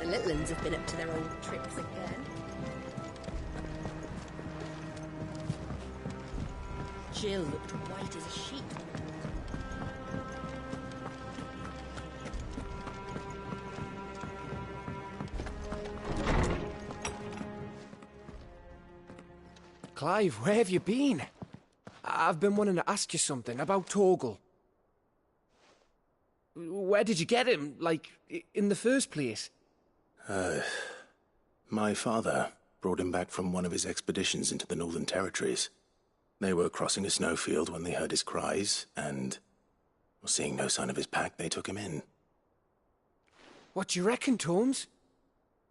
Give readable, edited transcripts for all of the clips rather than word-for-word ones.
little uns have been up to their old tricks again. Jill looked white as a sheet. Clive, where have you been? I've been wanting to ask you something about Torgal. Where did you get him, like, in the first place? My father brought him back from one of his expeditions into the Northern Territories. They were crossing a snowfield when they heard his cries, and, seeing no sign of his pack, they took him in. What do you reckon, Tomes?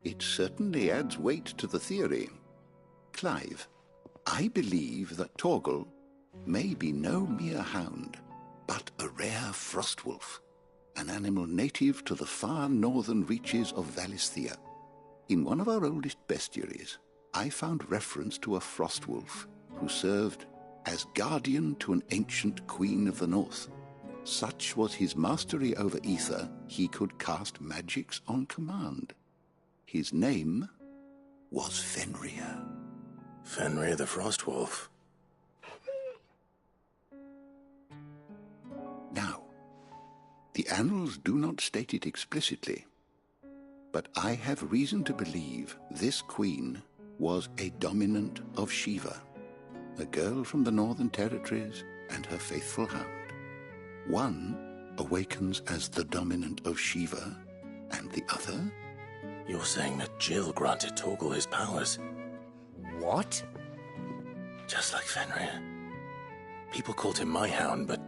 It certainly adds weight to the theory. Clive, I believe that Torgal may be no mere hound, but a rare frostwolf, an animal native to the far northern reaches of Valisthea. In one of our oldest bestiaries, I found reference to a frostwolf who served as guardian to an ancient queen of the north. Such was his mastery over ether, he could cast magics on command. His name was Fenrir. Fenrir the Frostwolf. Now, the annals do not state it explicitly, but I have reason to believe this queen was a dominant of Shiva, a girl from the Northern Territories and her faithful hound. One awakens as the dominant of Shiva, and the other? You're saying that Jill granted Torgal his powers? What? Just like Fenrir. People called him my hound, but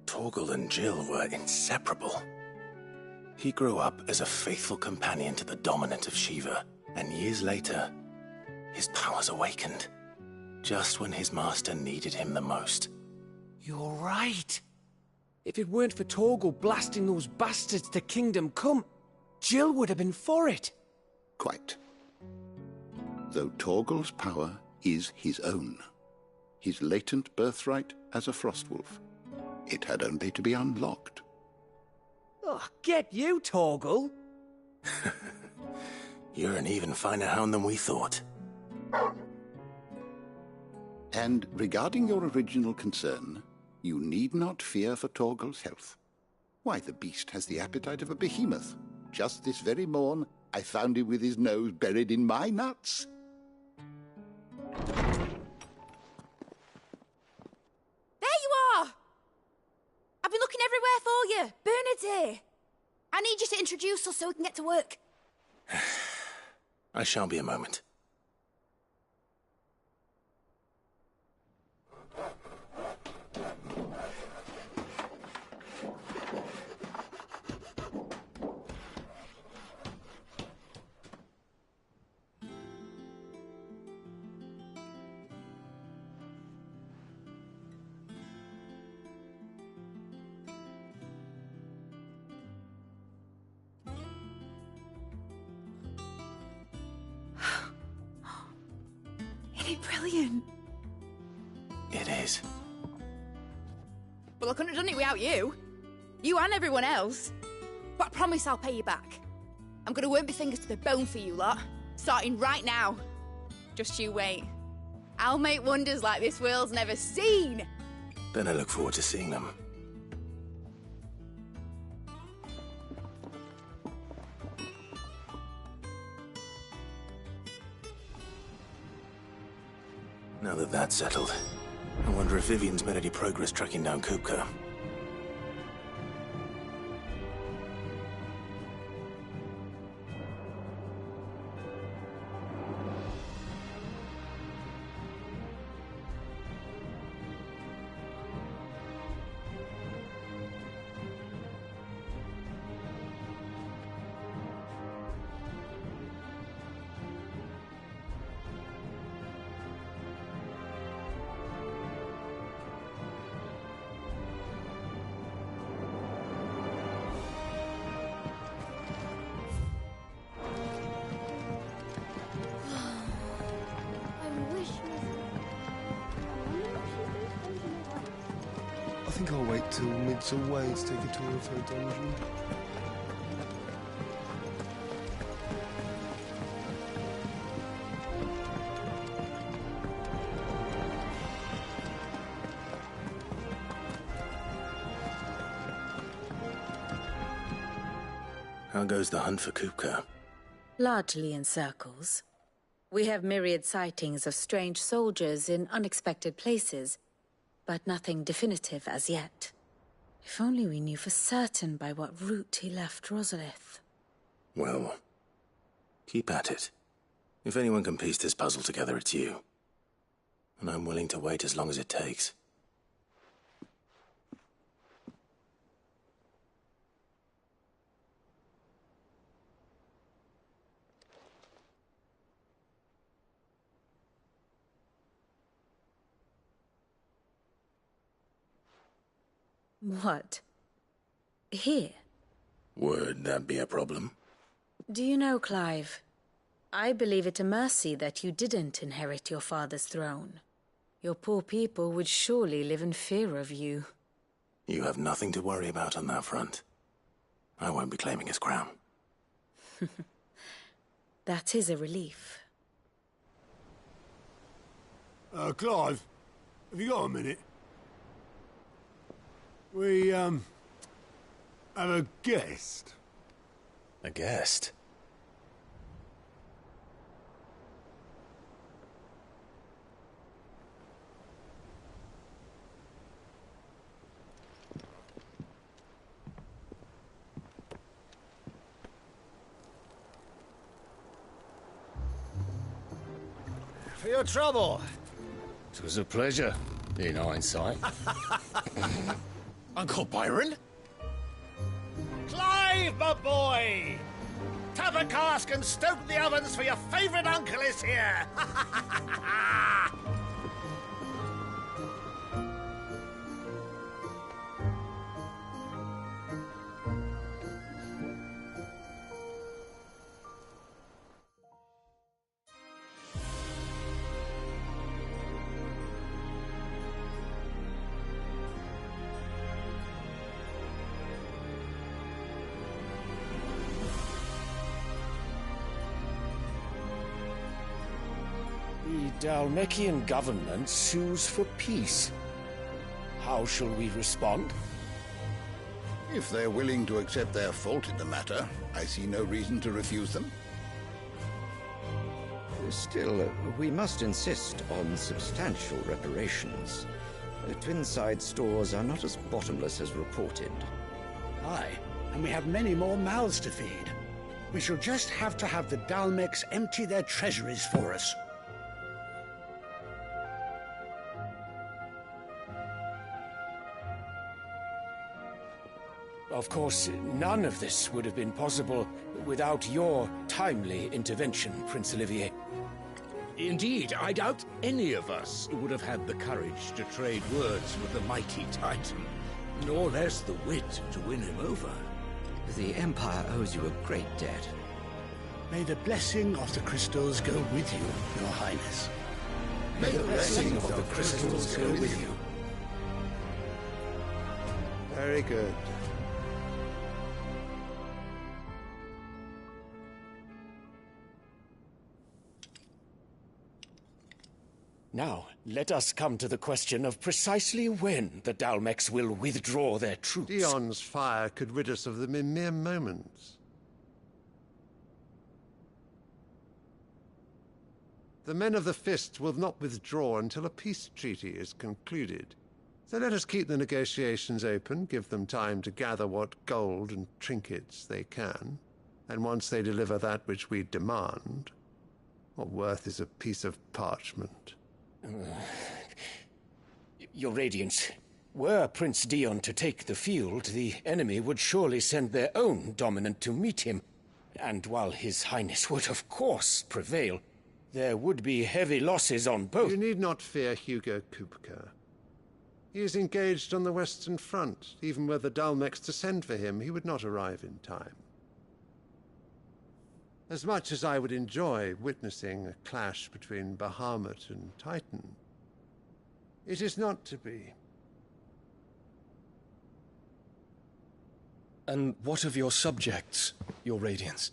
Torgal and Jill were inseparable. He grew up as a faithful companion to the dominant of Shiva, and years later, his powers awakened, just when his master needed him the most. You're right. If it weren't for Torgal blasting those bastards to Kingdom Come, Jill would have been for it. Quite. Though Torgal's power is his own, his latent birthright as a Frostwolf, it had only to be unlocked. Oh, get you, Torgal! You're an even finer hound than we thought. And regarding your original concern, you need not fear for Torgal's health. Why, the beast has the appetite of a behemoth. Just this very morn, I found him with his nose buried in my nuts. There you are! I've been looking everywhere for you. Bernard's here. I need you to introduce us so we can get to work. I shall be a moment. Isn't it brilliant? It is. Well, I couldn't have done it without you. You and everyone else. But I promise I'll pay you back. I'm gonna work my fingers to the bone for you lot, starting right now. Just you wait. I'll make wonders like this world's never seen. Then I look forward to seeing them. Now that that's settled, I wonder if Vivian's made any progress tracking down Kupka. I think I'll wait till mid's away to take a tour of her dungeon. How goes the hunt for Kupka? Largely in circles. We have myriad sightings of strange soldiers in unexpected places, but nothing definitive as yet. If only we knew for certain by what route he left Rosalith. Well, keep at it. If anyone can piece this puzzle together, it's you. And I'm willing to wait as long as it takes. What? Here? Would that be a problem? Do you know, Clive? I believe it a mercy that you didn't inherit your father's throne. Your poor people would surely live in fear of you. You have nothing to worry about on that front. I won't be claiming his crown. That is a relief. Clive, have you got a minute? We, have a guest. A guest? For your trouble. It was a pleasure, in hindsight. Uncle Byron? Clive, my boy! Tap a cask and stoke the ovens, for your favourite uncle is here! The Dalmekian government sues for peace. How shall we respond? If they're willing to accept their fault in the matter, I see no reason to refuse them. Still, we must insist on substantial reparations. Twinside stores are not as bottomless as reported. Aye, and we have many more mouths to feed. We shall just have to have the Dalmecs empty their treasuries for us. Of course, none of this would have been possible without your timely intervention, Prince Olivier. Indeed, I doubt any of us would have had the courage to trade words with the mighty Titan, nor less the wit to win him over. The Empire owes you a great debt. May the blessing of the crystals go with you, Your Highness. May the blessing of the crystals go with you. Very good. Now, let us come to the question of precisely when the Dalmecs will withdraw their troops. Dion's fire could rid us of them in mere moments. The men of the Fist will not withdraw until a peace treaty is concluded. So let us keep the negotiations open, give them time to gather what gold and trinkets they can, and once they deliver that which we demand, what worth is a piece of parchment? Your Radiance, were Prince Dion to take the field, the enemy would surely send their own dominant to meet him. And while His Highness would of course prevail, there would be heavy losses on both. You need not fear Hugo Kupka. He is engaged on the Western Front. Even were the Dalmecs to send for him, he would not arrive in time. As much as I would enjoy witnessing a clash between Bahamut and Titan, it is not to be. And what of your subjects, Your Radiance?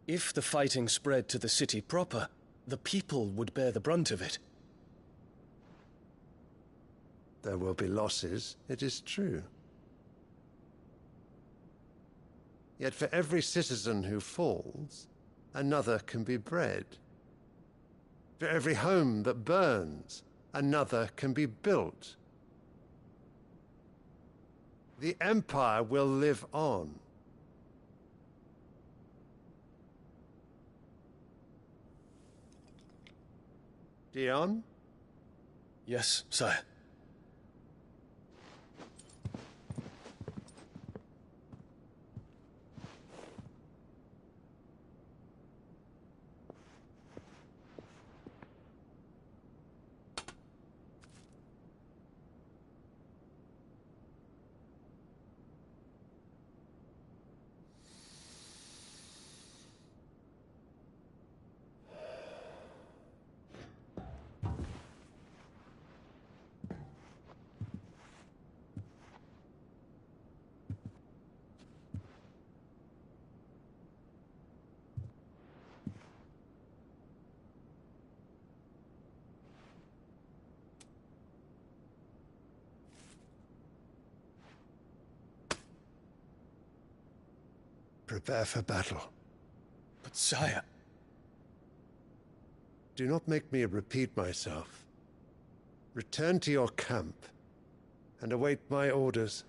If the fighting spread to the city proper, the people would bear the brunt of it. There will be losses, it is true. Yet for every citizen who falls, another can be bred. For every home that burns, another can be built. The Empire will live on. Dion? Yes, sire. Prepare for battle. But sire... Do not make me repeat myself. Return to your camp and await my orders.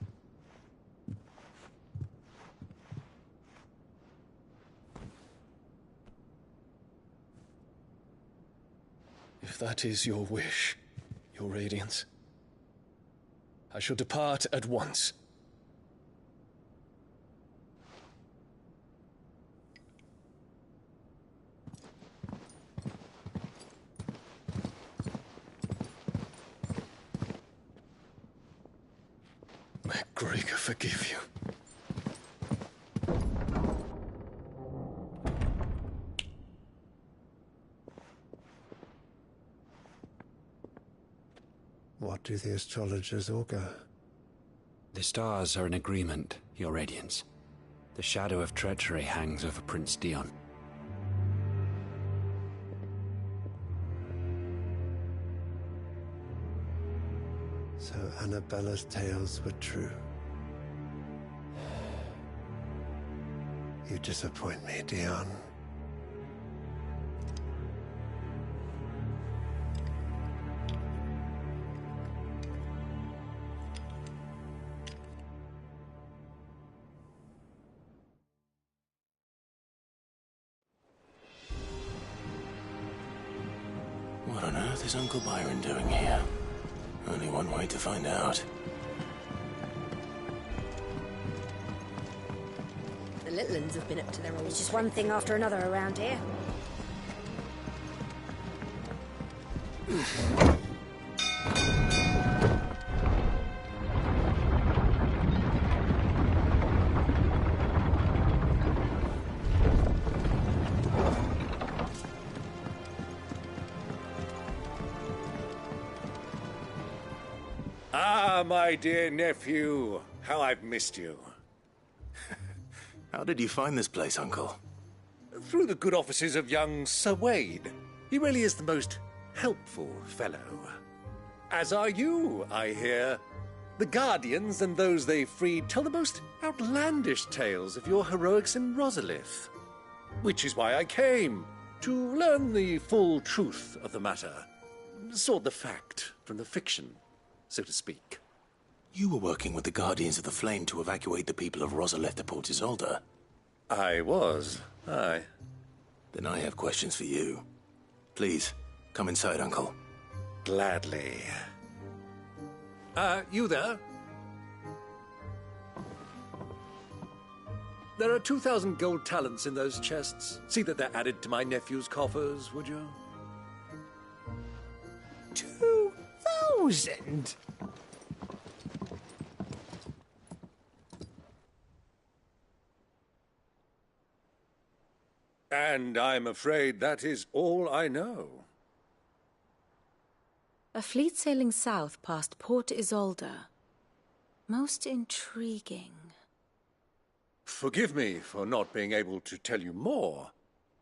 If that is your wish, your Radiance, I shall depart at once. May Gregor forgive you. What do the astrologers augur? The stars are in agreement, Your Radiance. The shadow of treachery hangs over Prince Dion. So Annabella's tales were true. You disappoint me, Dion. What on earth is Uncle Byron doing here? Only one way to find out. The little ones have been up to their old. It's just one thing after another around here. Ah, my dear nephew, how I've missed you. How did you find this place, Uncle? Through the good offices of young Sir Wade. He really is the most helpful fellow. As are you, I hear. The Guardians and those they freed tell the most outlandish tales of your heroics in Rosalith. Which is why I came, to learn the full truth of the matter. Sort the fact from the fiction, so to speak. You were working with the Guardians of the Flame to evacuate the people of Rosalith to Port Isolde. I was, aye. Then I have questions for you. Please, come inside, Uncle. Gladly. You there? There are 2,000 gold talents in those chests. See that they're added to my nephew's coffers, would you? 2,000? And I'm afraid that is all I know. A fleet sailing south past Port Isolde. Most intriguing. Forgive me for not being able to tell you more.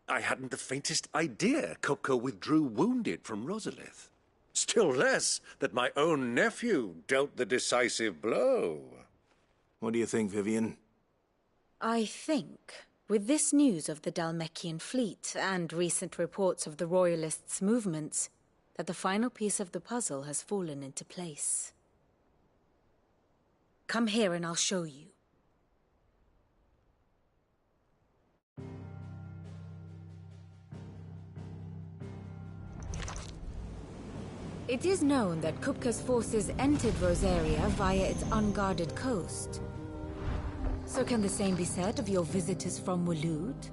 I hadn't the faintest idea Coco withdrew wounded from Rosalith. Still less that my own nephew dealt the decisive blow. What do you think, Vivian? I think, with this news of the Dalmekian fleet and recent reports of the Royalists' movements, that the final piece of the puzzle has fallen into place. Come here and I'll show you. It is known that Kupka's forces entered Rosaria via its unguarded coast. So can the same be said of your visitors from Waloed?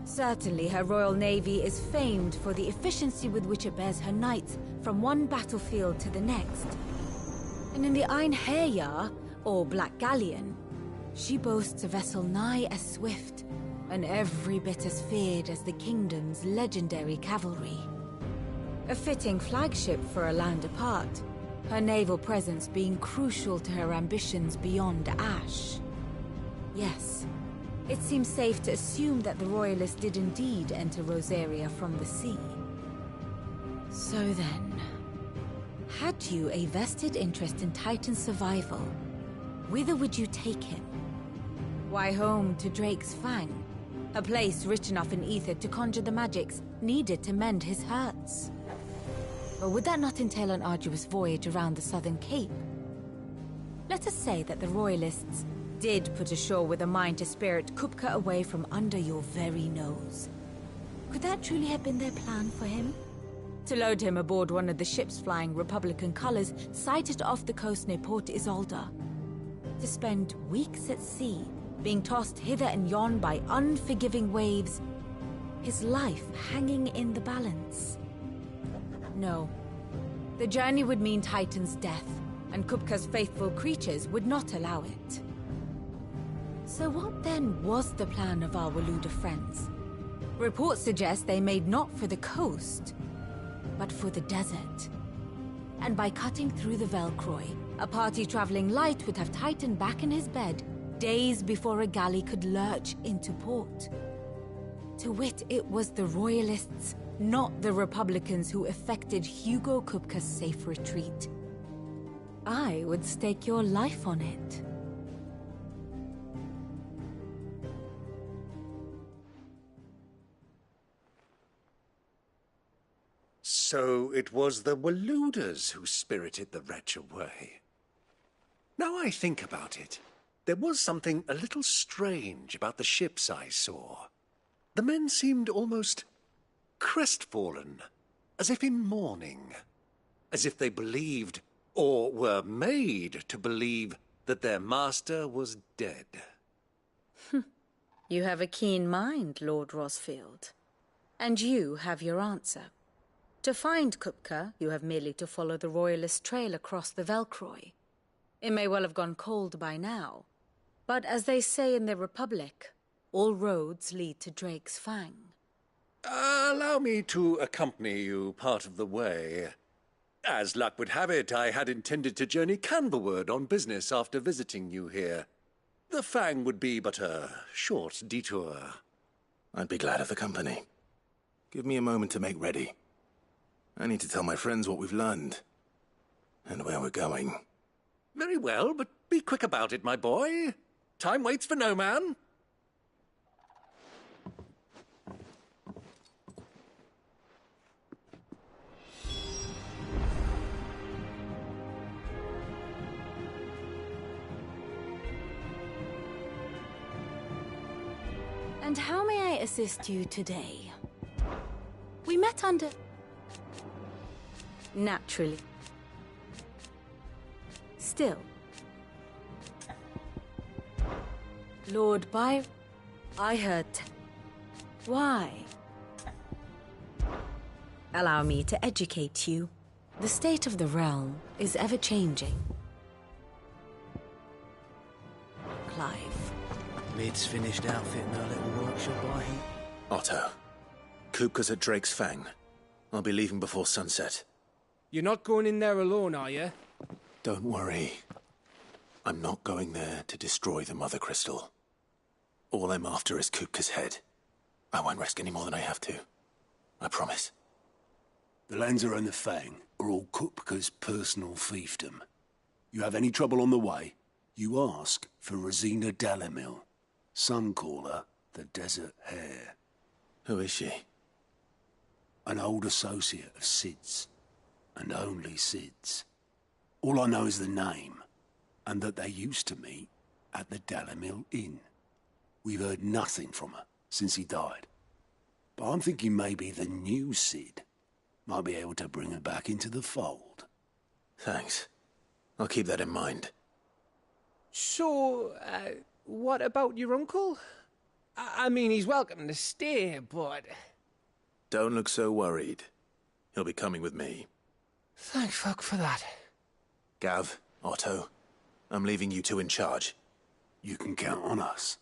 Certainly her Royal Navy is famed for the efficiency with which it bears her knights from one battlefield to the next. And in the Einherjar, or Black Galleon, she boasts a vessel nigh as swift and every bit as feared as the kingdom's legendary cavalry. A fitting flagship for a land apart, her naval presence being crucial to her ambitions beyond Ash. Yes, it seems safe to assume that the Royalists did indeed enter Rosaria from the sea. So then, had you a vested interest in Titan's survival, whither would you take him? Why, home to Drake's Fang, a place rich enough in ether to conjure the magics needed to mend his hurts. Or would that not entail an arduous voyage around the southern cape? Let us say that the Royalists did put ashore with a mind to spirit Kupka away from under your very nose. Could that truly have been their plan for him? To load him aboard one of the ships flying Republican colors sighted off the coast near Port Isolde? To spend weeks at sea, being tossed hither and yon by unforgiving waves, his life hanging in the balance? No. The journey would mean Titan's death, and Kupka's faithful creatures would not allow it. So what then was the plan of our Waluda friends? Reports suggest they made not for the coast, but for the desert. And by cutting through the Velcroy, a party traveling light would have Titan back in his bed days before a galley could lurch into port. To wit, it was the Royalists, not the Republicans, who effected Hugo Kupka's safe retreat. I would stake your life on it. So it was the Waluders who spirited the wretch away. Now I think about it, there was something a little strange about the ships I saw. The men seemed almost crestfallen, as if in mourning, as if they believed, or were made to believe, that their master was dead. You have a keen mind, Lord Rosfield. And you have your answer. To find Kupka, you have merely to follow the Royalist trail across the Velcroy. It may well have gone cold by now, but as they say in the Republic, all roads lead to Drake's Fang. Allow me to accompany you part of the way. As luck would have it, I had intended to journey Canberward on business after visiting you here. The Fang would be but a short detour. I'd be glad of the company. Give me a moment to make ready. I need to tell my friends what we've learned, and where we're going. Very well, but be quick about it, my boy. Time waits for no man. And how may I assist you today? We met under... Naturally. Still. Lord Byron... I heard... Why? Allow me to educate you. The state of the realm is ever-changing. Clive. Mid's finished outfitting our little workshop, I think. Otto, Kupka's at Drake's Fang. I'll be leaving before sunset. You're not going in there alone, are you? Don't worry. I'm not going there to destroy the Mother Crystal. All I'm after is Kupka's head. I won't risk any more than I have to. I promise. The Lancer and the Fang are all Kupka's personal fiefdom. You have any trouble on the way, you ask for Rosina Dalamil. Some call her the Desert Hare. Who is she? An old associate of Sid's, and only Sid's. All I know is the name, and that they used to meet at the Dalamil Inn. We've heard nothing from her since he died. But I'm thinking maybe the new Sid might be able to bring her back into the fold. Thanks. I'll keep that in mind. So, what about your uncle? I mean, he's welcome to stay, but... Don't look so worried. He'll be coming with me. Thank fuck for that. Gav, Otto, I'm leaving you two in charge. You can count on us.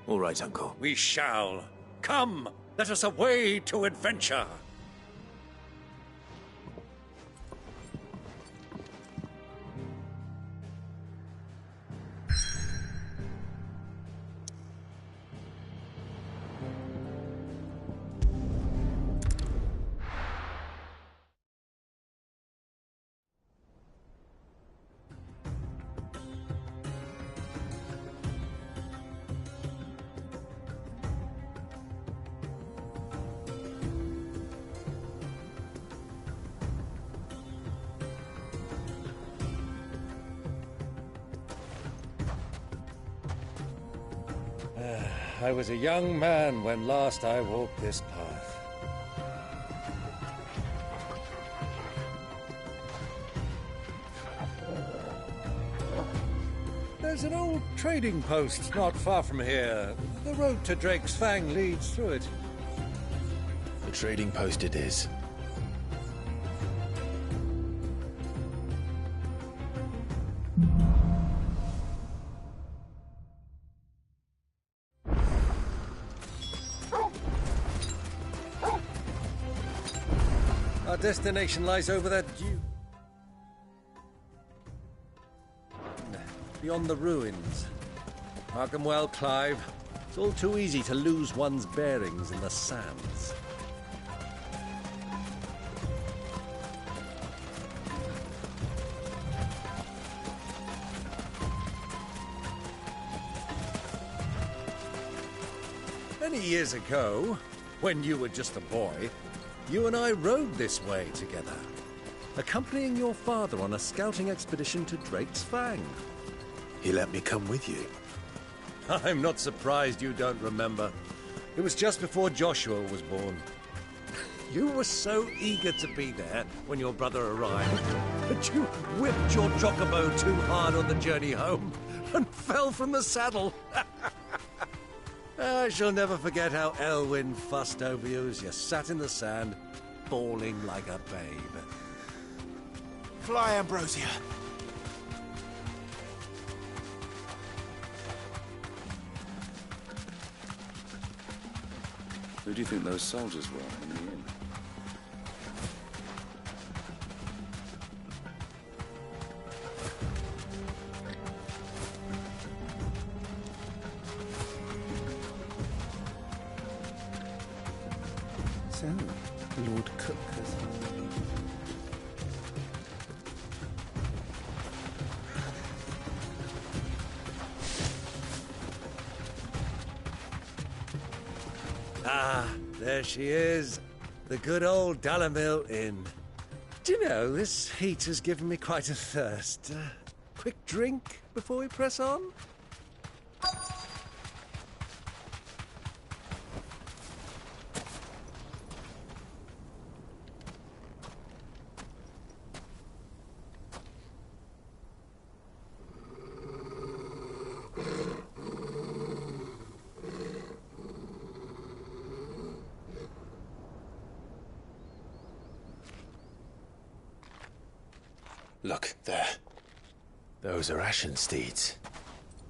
All right, Uncle. We shall. Come, let us away to adventure. I was a young man when last I walked this path. There's an old trading post not far from here. The road to Drake's Fang leads through it. The trading post it is. Our destination lies over that beyond the ruins. Mark 'em well, Clive. It's all too easy to lose one's bearings in the sands. Many years ago, when you were just a boy, you and I rode this way together, accompanying your father on a scouting expedition to Drake's Fang. He let me come with you. I'm not surprised you don't remember. It was just before Joshua was born. You were so eager to be there when your brother arrived that you whipped your chocobo too hard on the journey home and fell from the saddle. I shall never forget how Elwyn fussed over you as you sat in the sand, bawling like a babe. Fly, Ambrosia. Who do you think those soldiers were in the inn? So, Lord Cook has... Ah, there she is. The good old Dalamil Inn. Do you know, this heat has given me quite a thirst. Quick drink before we press on? Look, there. Those are Ashen steeds.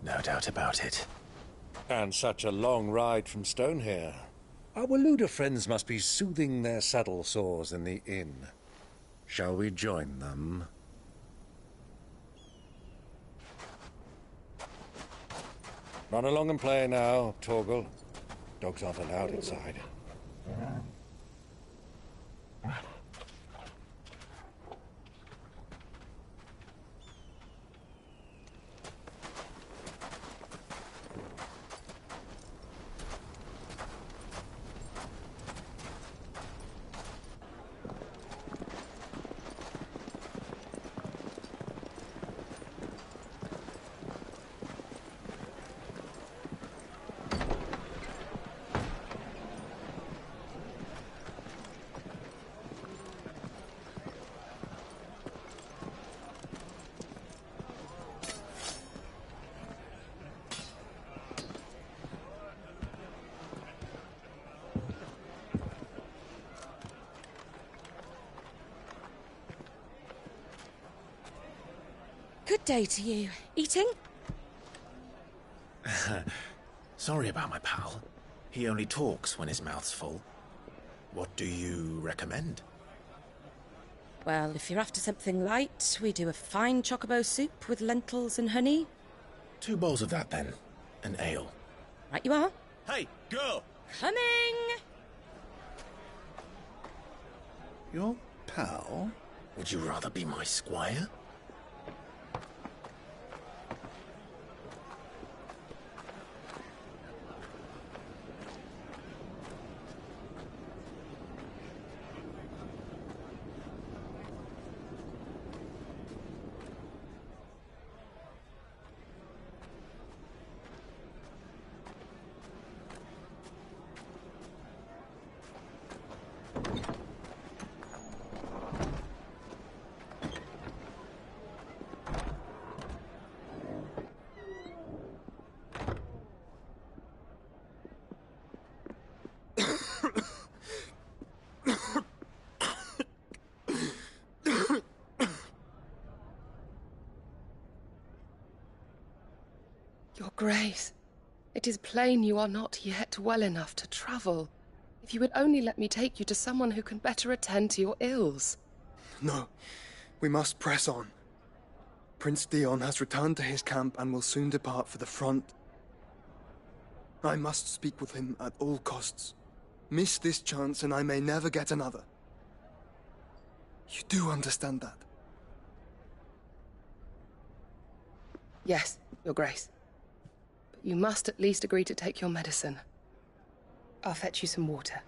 No doubt about it. And such a long ride from Stonehere. Our Waluda friends must be soothing their saddle sores in the inn. Shall we join them? Run along and play now, Torgal. Dogs aren't allowed inside. Good day to you. Eating? Sorry about my pal. He only talks when his mouth's full. What do you recommend? Well, if you're after something light, we do a fine chocobo soup with lentils and honey. 2 bowls of that, then. An ale. Right you are. Hey, girl! Coming! Your pal? Would you rather be my squire? Your Grace, it is plain you are not yet well enough to travel. If you would only let me take you to someone who can better attend to your ills. No, we must press on. Prince Dion has returned to his camp and will soon depart for the front. I must speak with him at all costs. Miss this chance and I may never get another. You do understand that? Yes, Your Grace. But you must at least agree to take your medicine. I'll fetch you some water.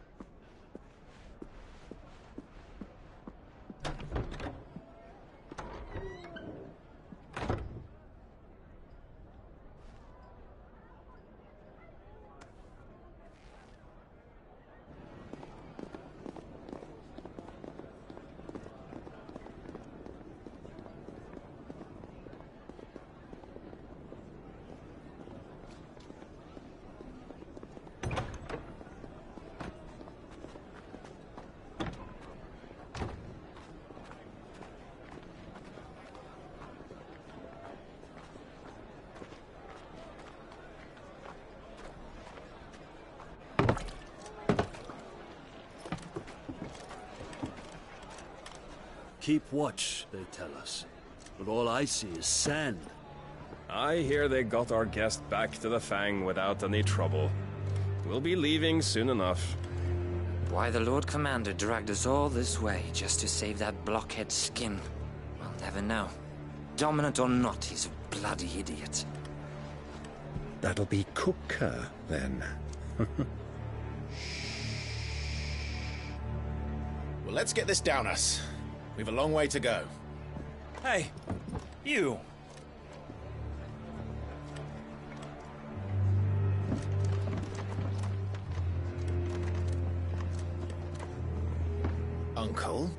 Keep watch, they tell us. But all I see is sand. I hear they got our guest back to the Fang without any trouble. We'll be leaving soon enough. Why the Lord Commander dragged us all this way just to save that blockhead skin, we'll never know. Dominant or not, he's a bloody idiot. That'll be Cooker, then. Well, let's get this down us. We've a long way to go. Hey, you! Uncle?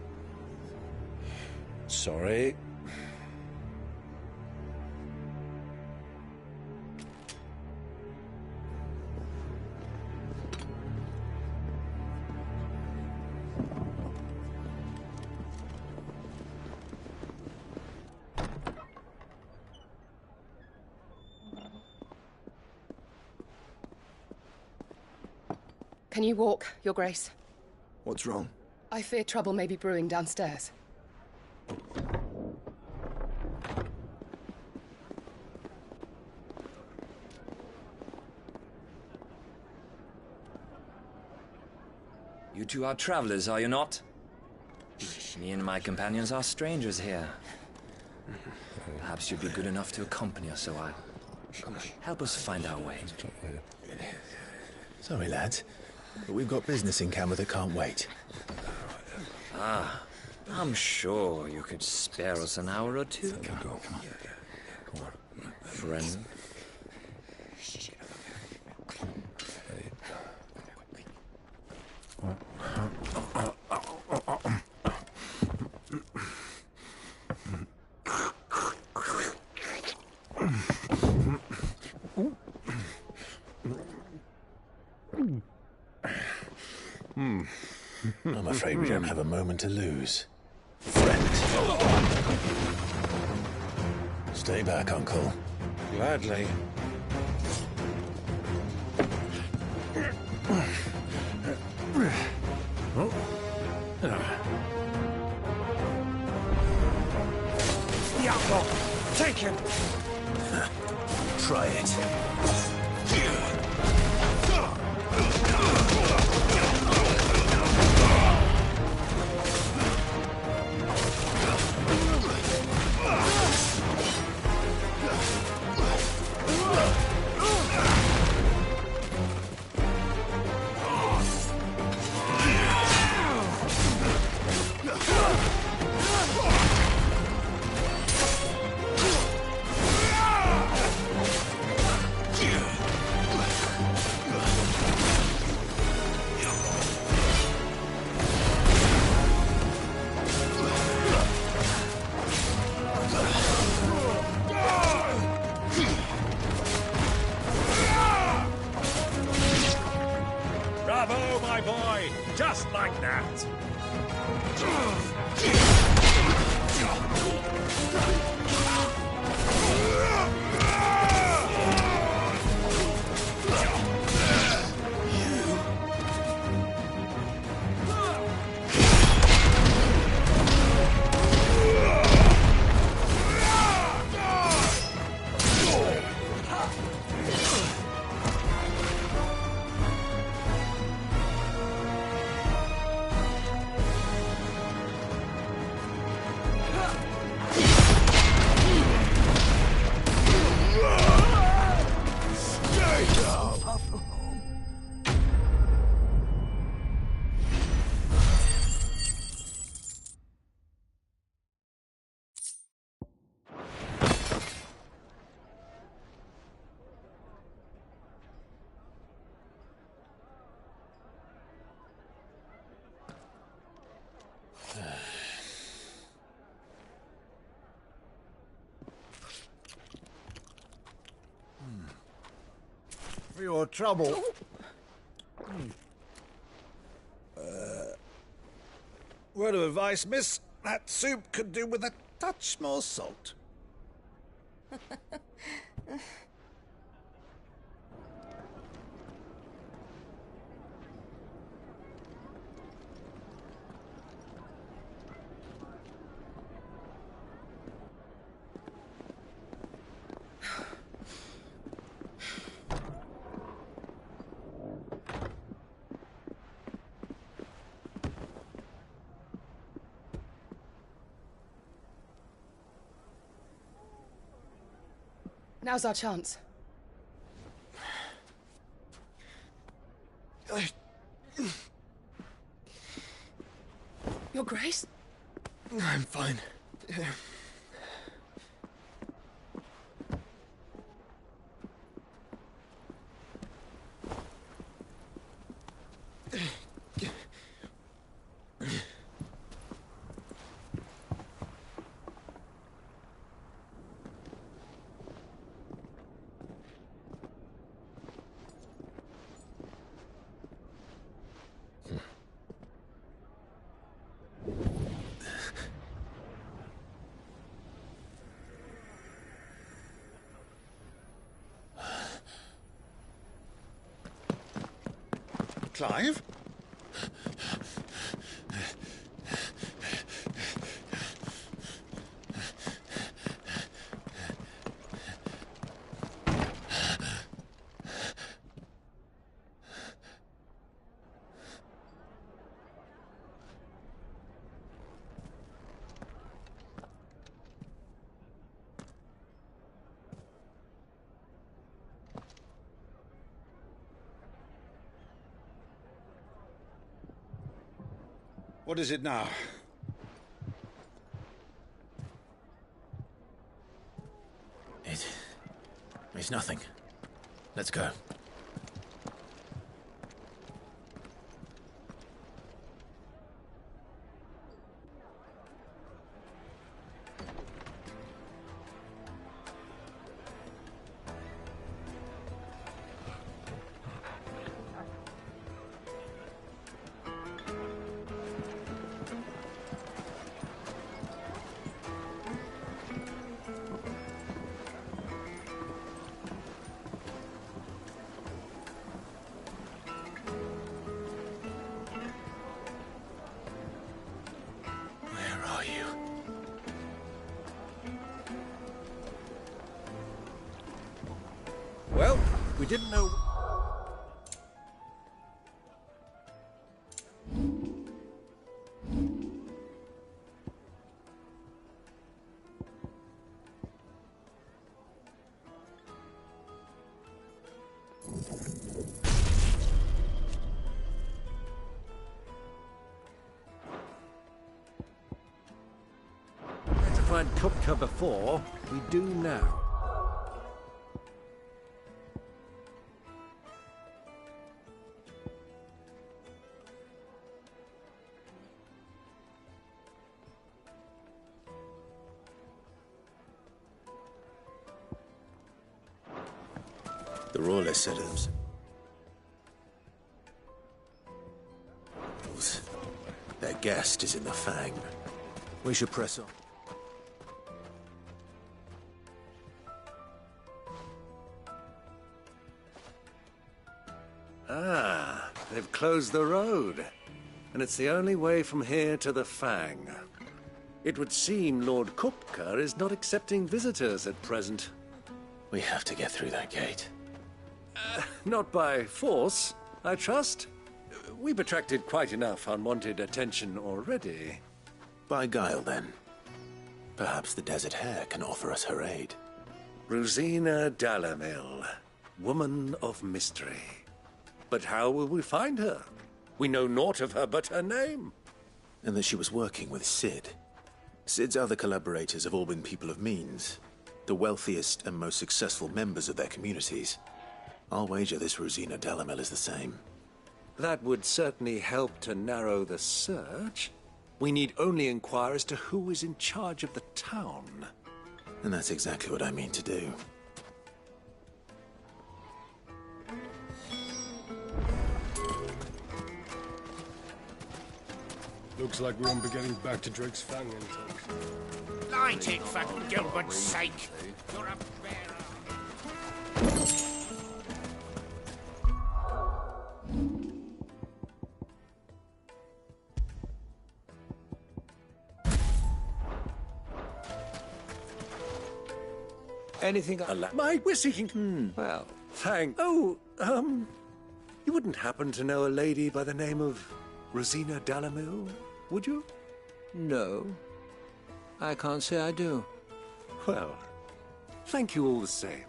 Sorry. Can you walk, Your Grace? What's wrong? I fear trouble may be brewing downstairs. You two are travelers, are you not? Me and my companions are strangers here. Perhaps you'd be good enough to accompany us a while. Help us find our way. Sorry, lads, but we've got business in camera that can't wait. Ah, I'm sure you could spare us an hour or two. Come on. Friend. I'm afraid we don't have a moment to lose. Friend. Stay back, Uncle. Gladly. The outlaw! Take him! Try it. Bravo, my boy! Just like that! For your trouble. Word of advice, miss. That soup could do with a touch more salt. Now's our chance. Your Grace? I'm fine. Clive? What is it now? It's nothing. Let's go. Well, we didn't know... Had to find Kupka before, we do now. The Rawless setters. Their guest is in the Fang. We should press on. Ah, they've closed the road. And it's the only way from here to the Fang. It would seem Lord Kupka is not accepting visitors at present. We have to get through that gate. Not by force, I trust. We've attracted quite enough unwanted attention already. By guile, then. Perhaps the Desert Hare can offer us her aid. Rosina Dalamil, woman of mystery. But how will we find her? We know naught of her but her name. And that she was working with Sid. Sid's other collaborators have all been people of means, the wealthiest and most successful members of their communities. I'll wager this Rosina Dalamil is the same. That would certainly help to narrow the search. We need only inquire as to who is in charge of the town. And that's exactly what I mean to do. Looks like we won't be getting back to Drake's Fang anytime. Light it, for Gilbert's sake! You're a bearer! Anything we're seeking... Well, thank... Oh, you wouldn't happen to know a lady by the name of Rosina Dalamil, would you? No. I can't say I do. Well, thank you all the same.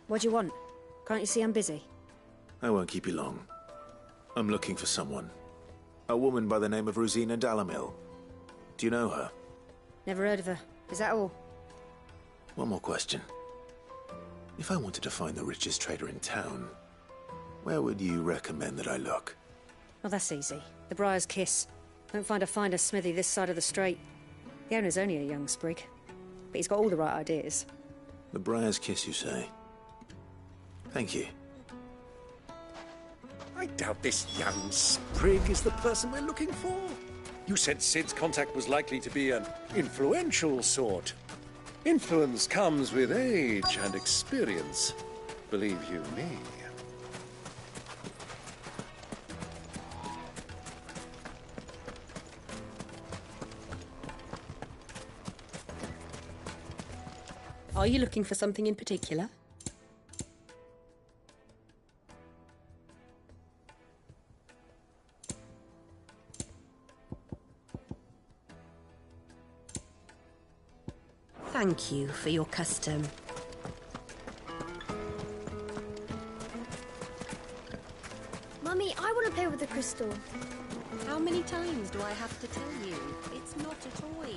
What do you want? Can't you see I'm busy? I won't keep you long. I'm looking for someone. A woman by the name of Rosina Dalamil. Do you know her? Never heard of her. Is that all? One more question. If I wanted to find the richest trader in town, where would you recommend that I look? Oh, that's easy. The Briar's Kiss. Won't find a finer smithy this side of the strait. The owner's only a young sprig, but he's got all the right ideas. The Briar's Kiss, you say? Thank you. I doubt this young sprig is the person we're looking for. You said Sid's contact was likely to be an influential sort. Influence comes with age and experience, believe you me. Are you looking for something in particular? thank you for your custom. Mummy, I want to play with the crystal. How many times do I have to tell you? It's not a toy.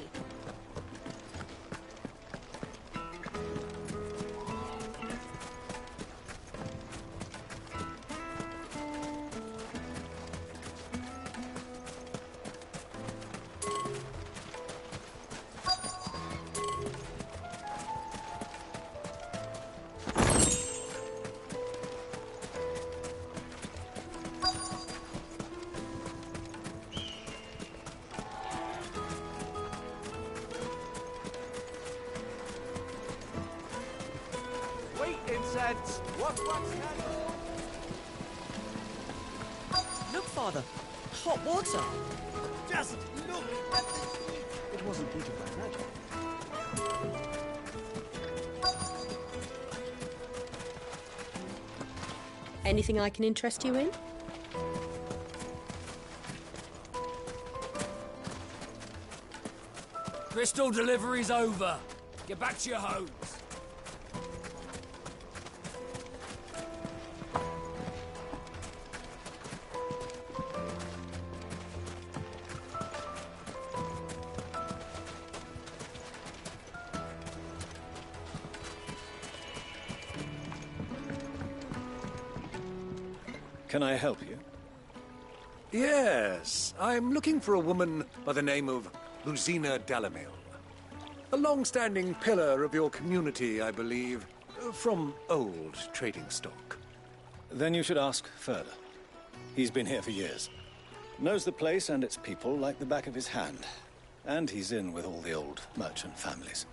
Look, Father. Hot water. Just look at the heat. It wasn't heated by magic. Anything I can interest you in? Crystal delivery's over. Get back to your homes. Can I help you? Yes, I'm looking for a woman by the name of Rosina Dalamil. A long-standing pillar of your community, I believe, from old trading stock. Then you should ask further. He's been here for years. Knows the place and its people like the back of his hand. And he's in with all the old merchant families.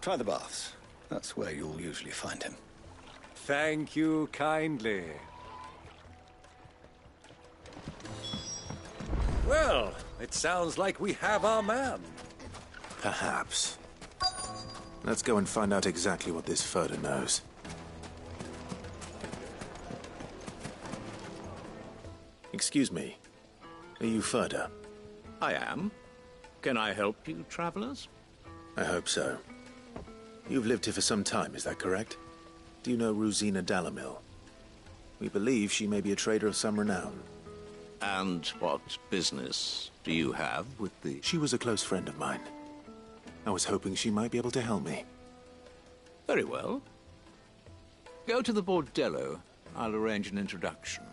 Try the baths. That's where you'll usually find him. Thank you kindly. Well, it sounds like we have our man. Perhaps. Let's go and find out exactly what this Furter knows. Excuse me. Are you Furter? I am. Can I help you, travelers? I hope so. You've lived here for some time, is that correct? Do you know Rosina Dalamil? We believe she may be a trader of some renown. And what business do you have with the... She was a close friend of mine. I was hoping she might be able to help me. Very well. Go to the bordello. I'll arrange an introduction.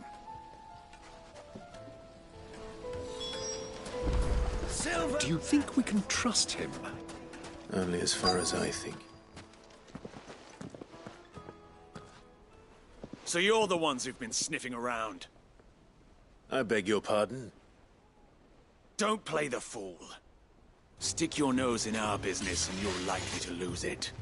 Silver! Do you think we can trust him? Only as far as I think. So you're the ones who've been sniffing around? I beg your pardon? Don't play the fool. Stick your nose in our business and you're likely to lose it.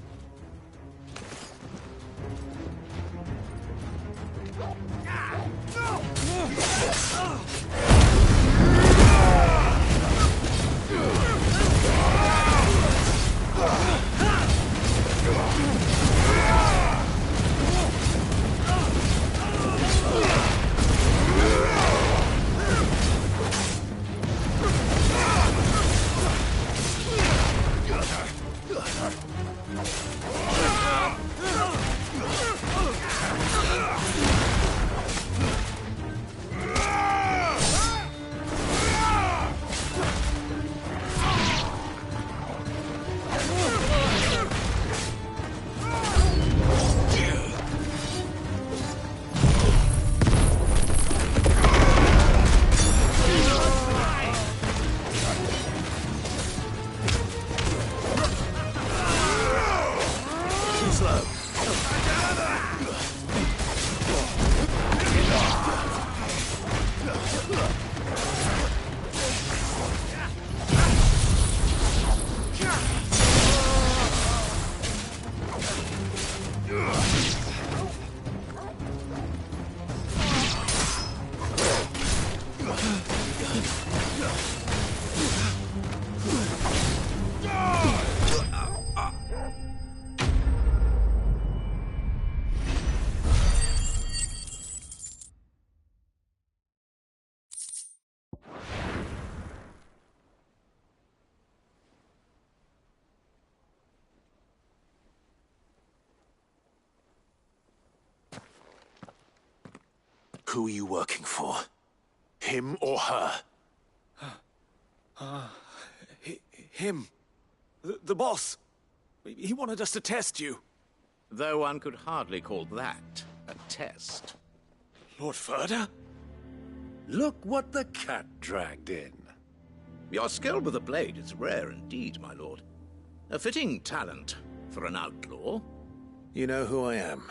Who are you working for? Him or her? Him. The boss. He wanted us to test you. Though one could hardly call that a test. Lord Ferda? Look what the cat dragged in. Your skill with a blade is rare indeed, my lord. A fitting talent for an outlaw. You know who I am.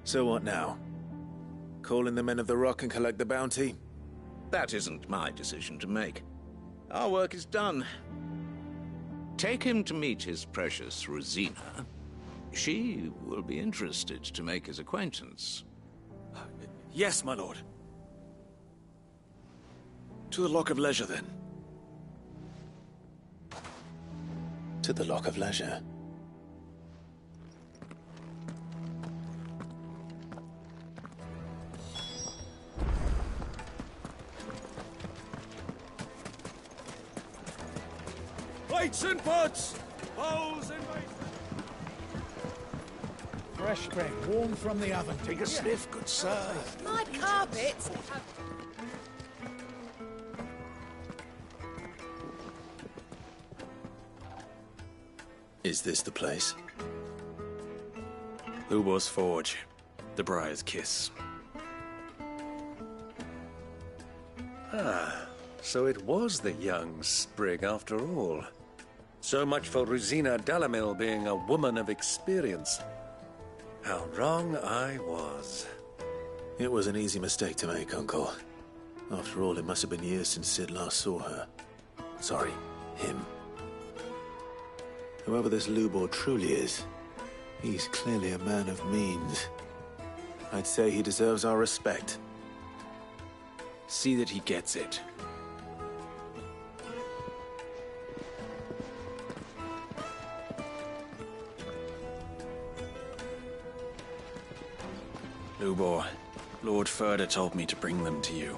So what now? Call in the Men of the Rock and collect the bounty? That isn't my decision to make. Our work is done. Take him to meet his precious Rosina. She will be interested to make his acquaintance. Yes, my lord. To the Lock of Leisure, then. To the Lock of Leisure. Plates and pots! Bowls and mason! Fresh bread, warm from the oven. Take a sniff, good sir. My carpets have... Is this the place? Lubor's Forge. The Briar's Kiss. Ah, so it was the young sprig after all. So much for Rosina Dalamil being a woman of experience. How wrong I was. It was an easy mistake to make, Uncle. After all, it must have been years since Sid last saw her. Sorry, him. Whoever this Lubor truly is, he's clearly a man of means. I'd say he deserves our respect. See that he gets it. Lubor, Lord Ferda told me to bring them to you.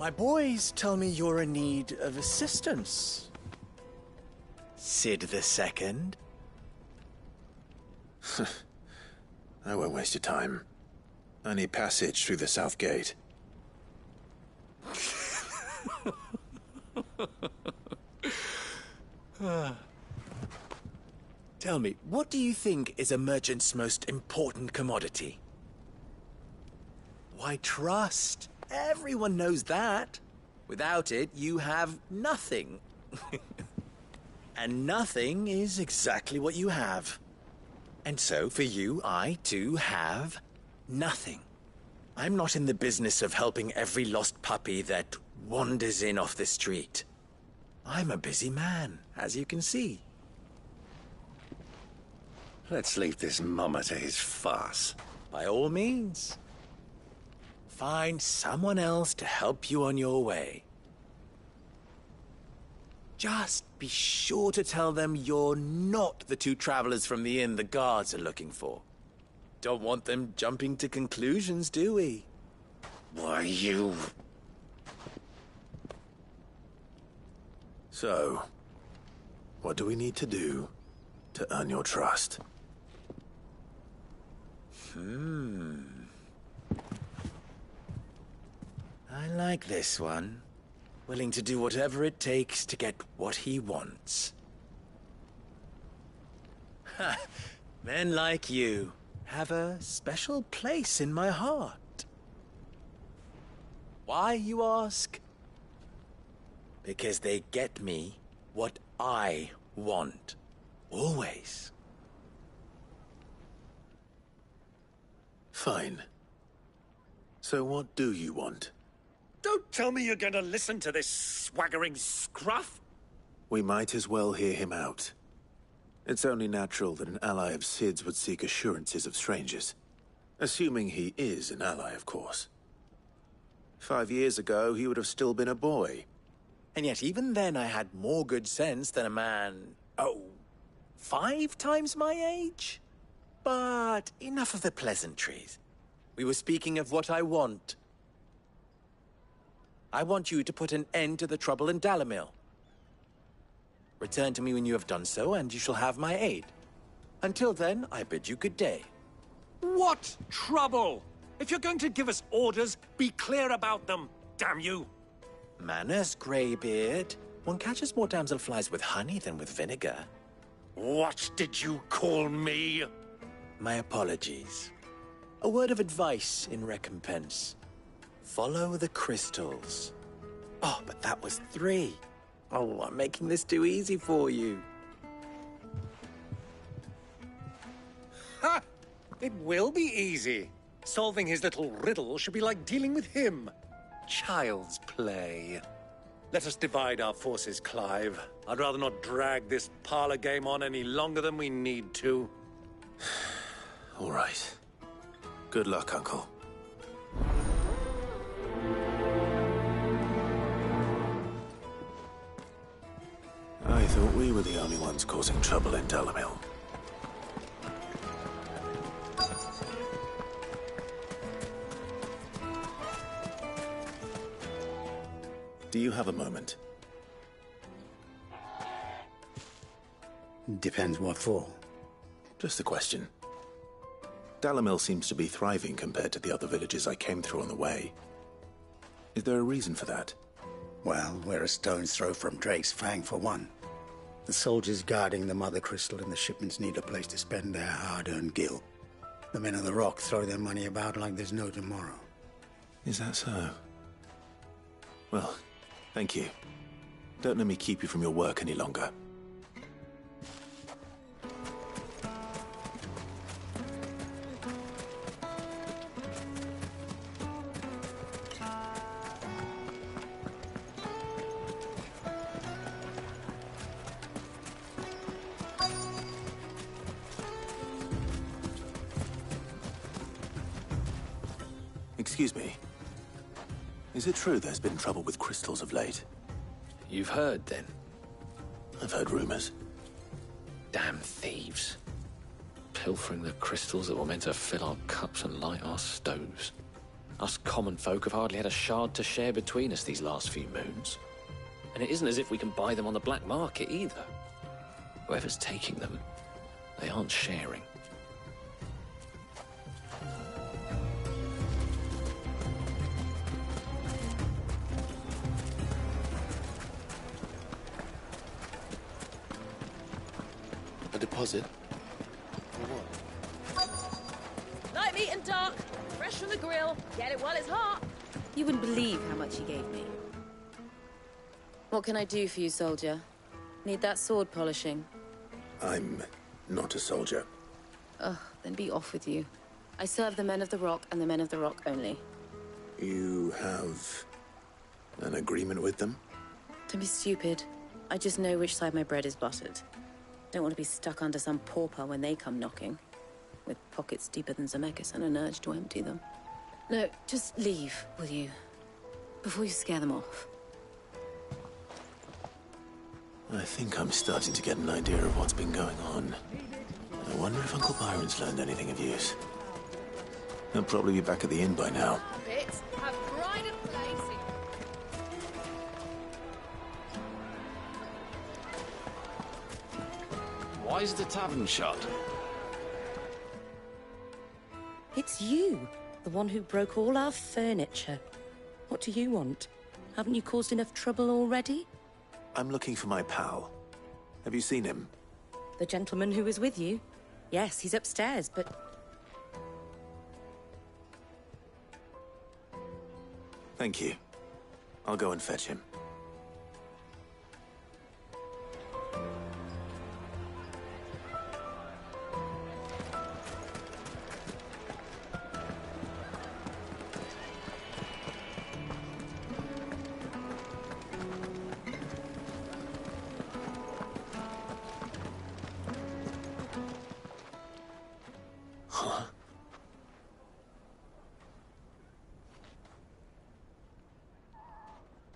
My boys tell me you're in need of assistance. Sid the Second? I won't waste your time. I need passage through the south gate. Tell me, what do you think is a merchant's most important commodity? Why, trust. Everyone knows that. Without it, you have nothing. And nothing is exactly what you have. And so, for you, I, too, have nothing. I'm not in the business of helping every lost puppy that wanders in off the street. I'm a busy man, as you can see. Let's leave this mummer to his farce. By all means. Find someone else to help you on your way. Just be sure to tell them you're not the two travelers from the inn the guards are looking for. Don't want them jumping to conclusions, do we? Why, you... So, what do we need to do to earn your trust? I like this one. Willing to do whatever it takes to get what he wants. Ha! Men like you have a special place in my heart. Why, you ask? Because they get me what I want. Always. Fine. So what do you want? Don't tell me you're going to listen to this swaggering scruff! We might as well hear him out. It's only natural that an ally of Sid's would seek assurances of strangers. Assuming he is an ally, of course. 5 years ago, he would have still been a boy. And yet even then I had more good sense than a man, 5 times my age? But enough of the pleasantries. We were speaking of what I want. I want you to put an end to the trouble in Dalamil. Return to me when you have done so, and you shall have my aid. Until then, I bid you good day. What trouble? If you're going to give us orders, be clear about them, damn you! Manners, Greybeard. One catches more damselflies with honey than with vinegar. What did you call me? My apologies. A word of advice in recompense. Follow the crystals. Oh, but that was 3. Oh, I'm making this too easy for you. Ha! It will be easy. Solving his little riddle should be like dealing with him. Child's play. Let us divide our forces, Clive. I'd rather not drag this parlor game on any longer than we need to. All right. Good luck, Uncle. I thought we were the only ones causing trouble in Dalamil. Do you have a moment? Depends what for. Just a question. Dalamil seems to be thriving compared to the other villages I came through on the way. Is there a reason for that? Well, we're a stone's throw from Drake's Fang, for one. The soldiers guarding the Mother Crystal and the shipments need a place to spend their hard-earned gil. The men of the Rock throw their money about like there's no tomorrow. Is that so? Well, thank you. Don't let me keep you from your work any longer. Excuse me. Is it true there's been trouble with crystals of late? You've heard, then? I've heard rumors. Damn thieves. Pilfering the crystals that were meant to fill our cups and light our stoves. Us common folk have hardly had a shard to share between us these last few moons. And it isn't as if we can buy them on the black market, either. Whoever's taking them, they aren't sharing. A deposit? Light meat and dark, fresh from the grill. Get it while it's hot. You wouldn't believe how much he gave me. What can I do for you, soldier? Need that sword polishing? I'm not a soldier. Ugh, then be off with you. I serve the men of the Rock and the men of the Rock only. You have an agreement with them? Don't be stupid. I just know which side my bread is buttered. Don't want to be stuck under some pauper when they come knocking. With pockets deeper than Zemeckis and an urge to empty them. No, just leave, will you? Before you scare them off. I think I'm starting to get an idea of what's been going on. I wonder if Uncle Byron's learned anything of use. He'll probably be back at the inn by now. Bits have pride and place. Why is the tavern shut? It's you, the one who broke all our furniture. What do you want? Haven't you caused enough trouble already? I'm looking for my pal. Have you seen him? The gentleman who was with you? Yes, he's upstairs, but... Thank you. I'll go and fetch him.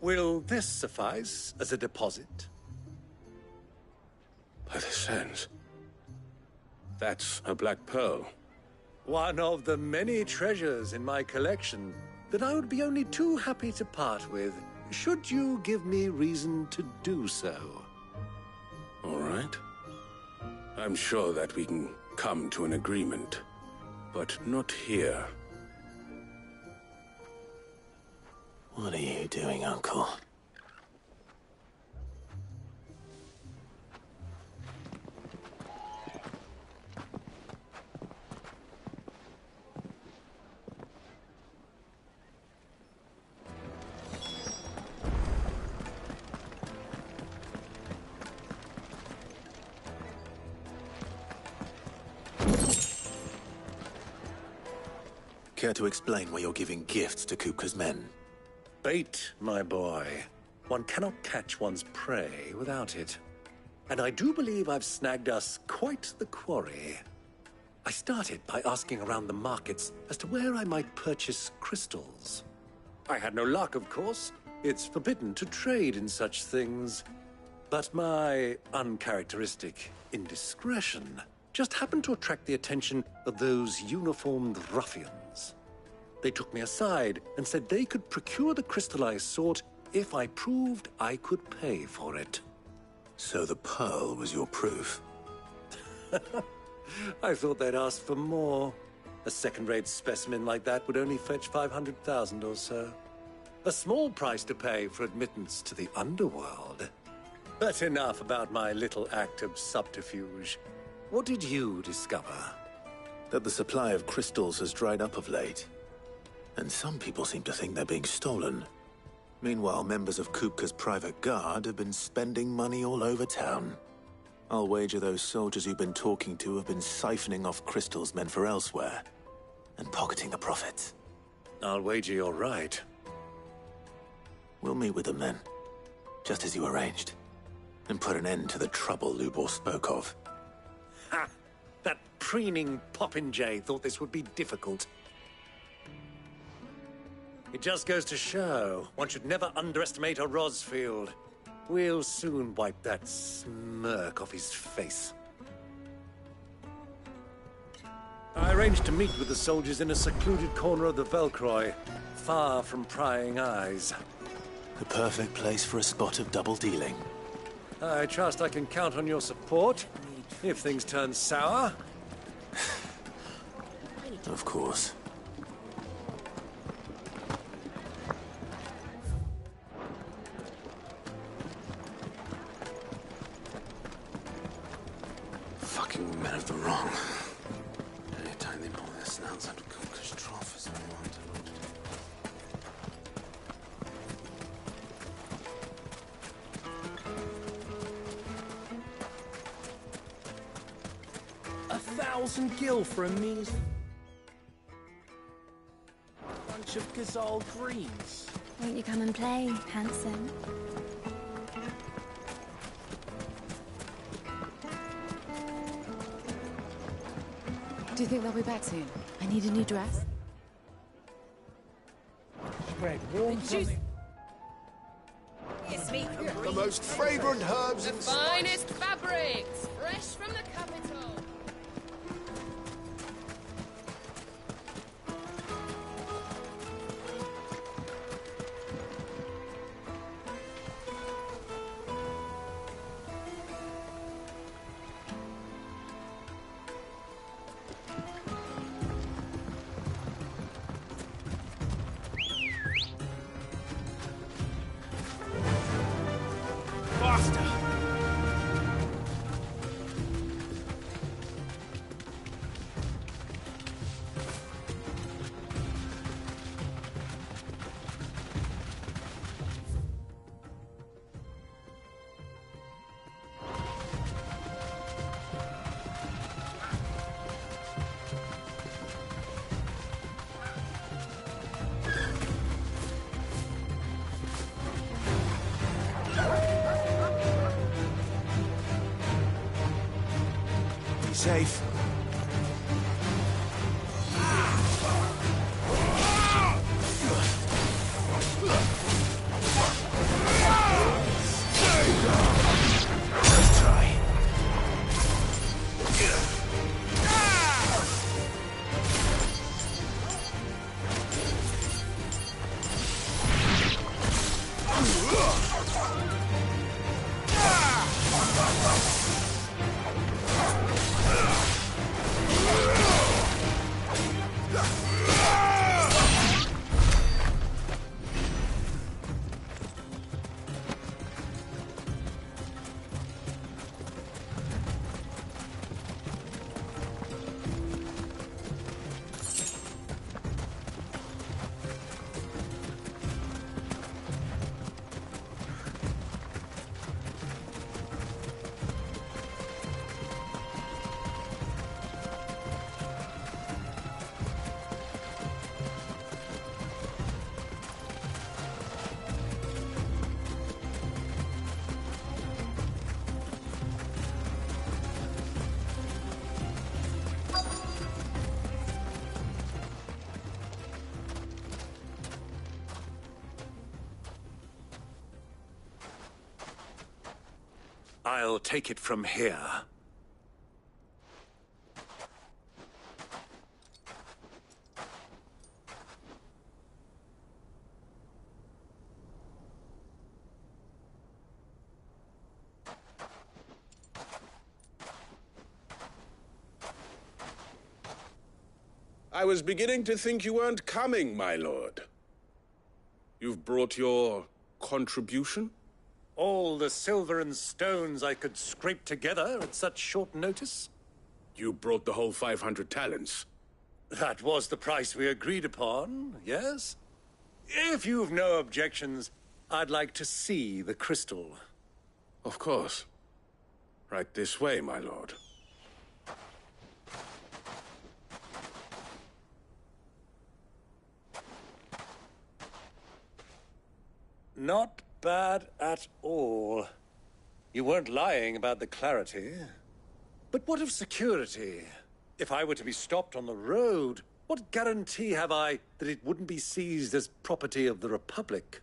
Will this suffice as a deposit? By the sands. That's a black pearl. One of the many treasures in my collection that I would be only too happy to part with, should you give me reason to do so. All right. I'm sure that we can come to an agreement, but not here. What are you doing, Uncle? Care to explain why you're giving gifts to Kupka's men? Bait, my boy. One cannot catch one's prey without it. And I do believe I've snagged us quite the quarry. I started by asking around the markets as to where I might purchase crystals. I had no luck, of course. It's forbidden to trade in such things. But my uncharacteristic indiscretion just happened to attract the attention of those uniformed ruffians. They took me aside and said they could procure the crystal I sought if I proved I could pay for it. So the pearl was your proof? I thought they'd ask for more. A second-rate specimen like that would only fetch 500,000 or so. A small price to pay for admittance to the underworld. But enough about my little act of subterfuge. What did you discover? That the supply of crystals has dried up of late. And some people seem to think they're being stolen. Meanwhile, members of Kupka's private guard have been spending money all over town. I'll wager those soldiers you've been talking to have been siphoning off crystals meant for elsewhere, and pocketing the profits. I'll wager you're right. We'll meet with them then, just as you arranged, and put an end to the trouble Lubor spoke of. Ha! That preening popinjay thought this would be difficult. It just goes to show, one should never underestimate a Rosfield. We'll soon wipe that smirk off his face. I arranged to meet with the soldiers in a secluded corner of the Velcroy, far from prying eyes. The perfect place for a spot of double dealing. I trust I can count on your support, if things turn sour. Of course. Fucking men of the wrong. Anytime they pull their snouts out of Kupka's trough as they want to. $1,000 gil for a measly bunch of Gazal greens. Won't you come and play, handsome? Do you think they'll be back soon? I need a new dress. Spread warm something. The most fragrant herbs The finest fabrics, fresh from the capital. Faster! Safe. I'll take it from here. I was beginning to think you weren't coming, my lord. You've brought your contribution? All the silver and stones I could scrape together at such short notice? You brought the whole 500 talents. That was the price we agreed upon, yes? If you've no objections, I'd like to see the crystal. Of course. Right this way, my lord. Not bad at all. You weren't lying about the clarity. But what of security? If I were to be stopped on the road, what guarantee have I that it wouldn't be seized as property of the Republic?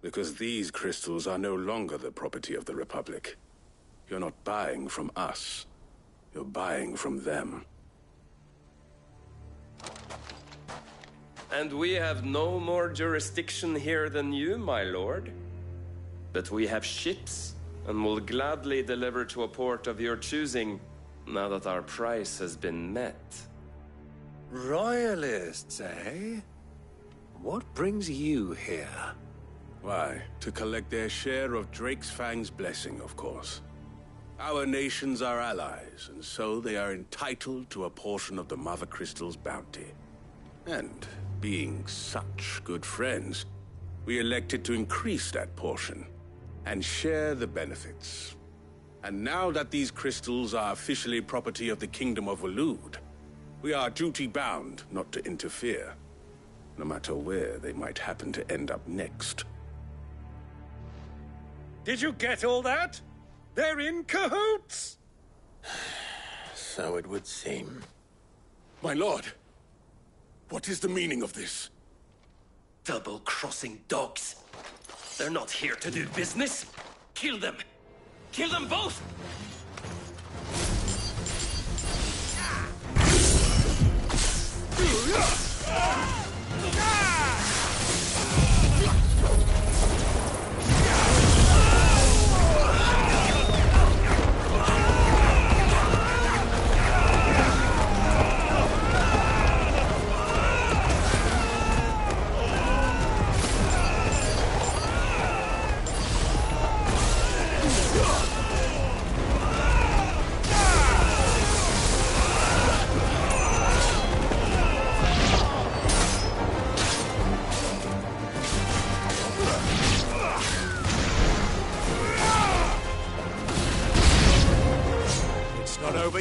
Because these crystals are no longer the property of the Republic. You're not buying from us. You're buying from them. And we have no more jurisdiction here than you, my lord. But we have ships, and will gladly deliver to a port of your choosing, now that our price has been met. Royalists, eh? What brings you here? Why, to collect their share of Drakesfang's blessing, of course. Our nations are allies, and so they are entitled to a portion of the Mother Crystal's bounty. And being such good friends, we elected to increase that portion and share the benefits. And now that these crystals are officially property of the Kingdom of Waloed, we are duty-bound not to interfere, no matter where they might happen to end up next. Did you get all that? They're in cahoots! So it would seem. My lord, what is the meaning of this? Double-crossing dogs. They're not here to do business. Kill them. Kill them both!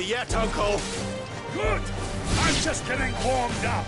Yet, Uncle. Good. I'm just getting warmed up.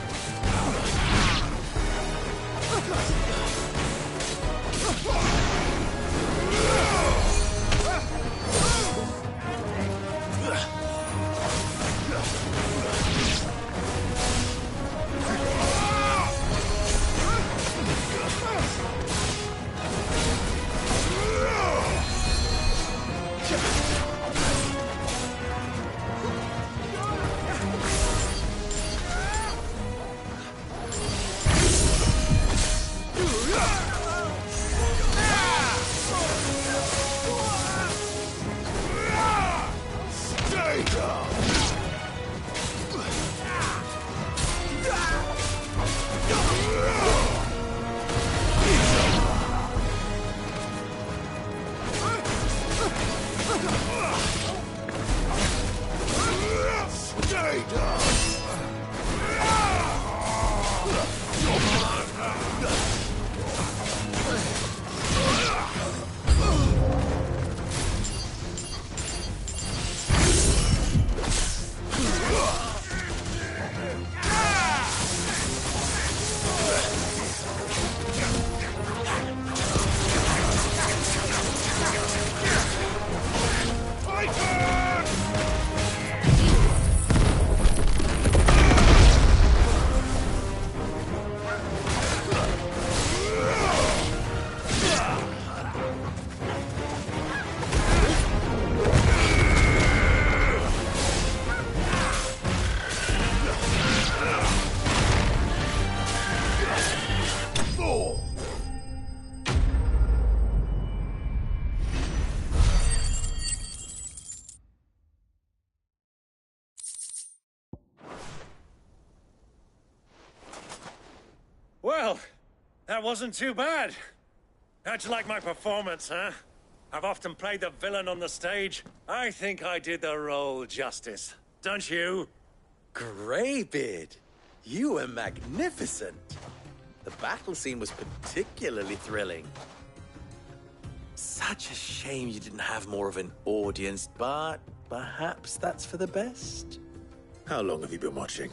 That wasn't too bad. How'd you like my performance, huh? I've often played the villain on the stage. I think I did the role justice. Don't you? Greybeard, you were magnificent. The battle scene was particularly thrilling. Such a shame you didn't have more of an audience, but perhaps that's for the best. How long have you been watching?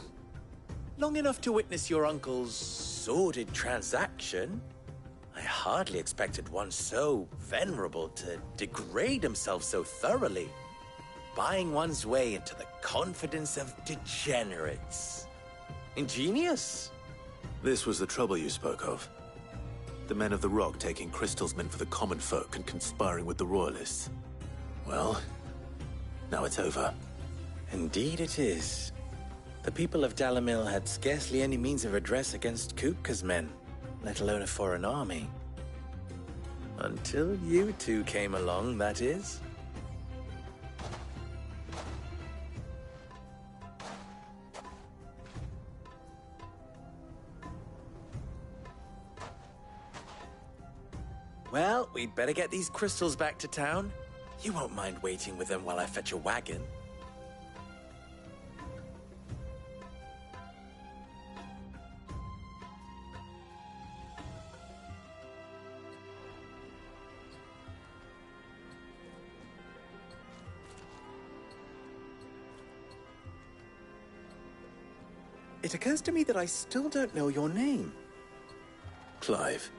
Long enough to witness your uncle's sordid transaction. I hardly expected one so venerable to degrade himself so thoroughly, buying one's way into the confidence of degenerates. Ingenious. This was the trouble you spoke of. The men of the Rock taking crystals meant for the common folk and conspiring with the Royalists. Well, now it's over. Indeed it is. The people of Dalamil had scarcely any means of redress against Kupka's men, let alone a foreign army. Until you two came along, that is. Well, we'd better get these crystals back to town. You won't mind waiting with them while I fetch a wagon. It occurs to me that I still don't know your name. Clive.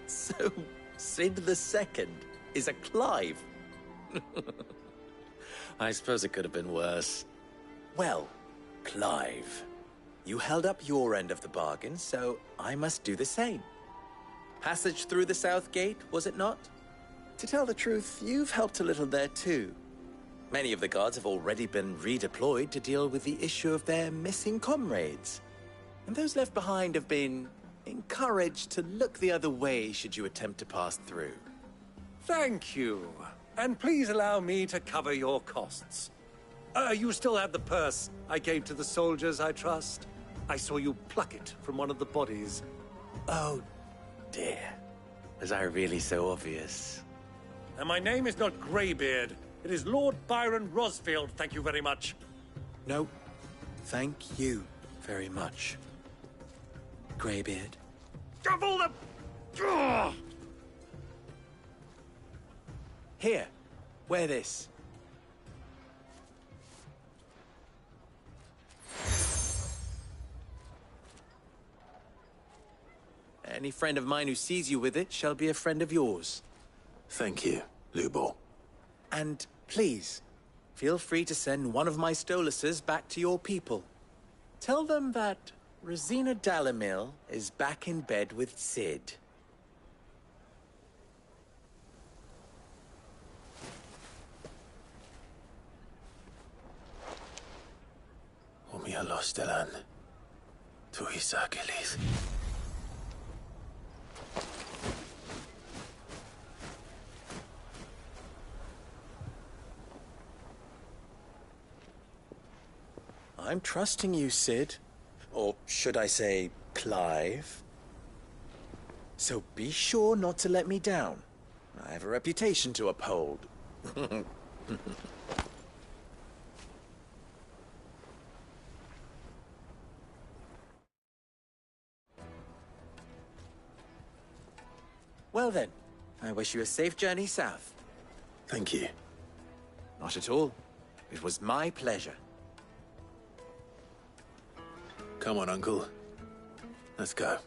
So, Sid the Second is a Clive. I suppose it could have been worse. Well, Clive, you held up your end of the bargain, so I must do the same. Passage through the South Gate, was it not? To tell the truth, you've helped a little there too. Many of the guards have already been redeployed to deal with the issue of their missing comrades. And those left behind have been encouraged to look the other way should you attempt to pass through. Thank you. And please allow me to cover your costs. You still have the purse I gave to the soldiers, I trust? I saw you pluck it from one of the bodies. Oh, dear. Was I really so obvious? And my name is not Greybeard. It is Lord Byron Rosfield, thank you very much. No, thank you very much, Greybeard. Of all the... Ugh! Here, wear this. Any friend of mine who sees you with it shall be a friend of yours. Thank you, Lubor. And please, feel free to send one of my Stoluses back to your people. Tell them that Rosina Dalamil is back in bed with Sid. Omia Lostelan. Tuis Achilles. I'm trusting you, Sid. Or should I say, Clive. So be sure not to let me down. I have a reputation to uphold. Well then, I wish you a safe journey south. Thank you. Not at all. It was my pleasure. Come on, Uncle. Let's go.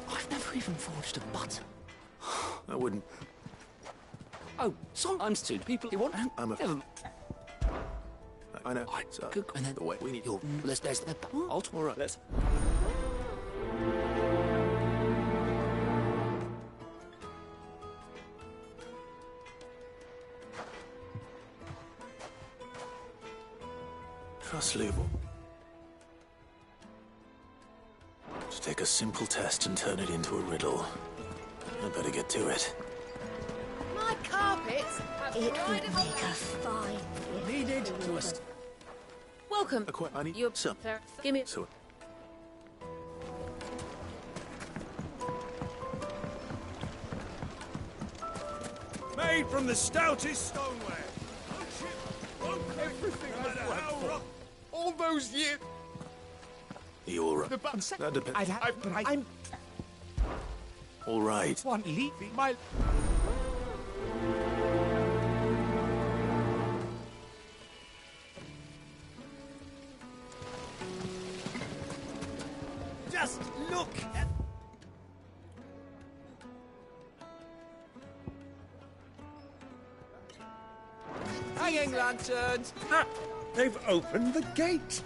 I've never even forged a button. I wouldn't. Oh, sometimes too. People you want. I'm a. I know. Good. And then the way we need. Let's the. All right. Let's. Trust Lubo. To take a simple test and turn it into a riddle. I better get to it. My carpets have It dried would make a fine Needed to us. Welcome. I need You're some. Give me. So. Made from the stoutest stoneware. Everything has how rough. All those years. You're The buttons. that depends. I'm. All right. One leaving my. Just look at. Hanging lanterns. Ah, they've opened the gate.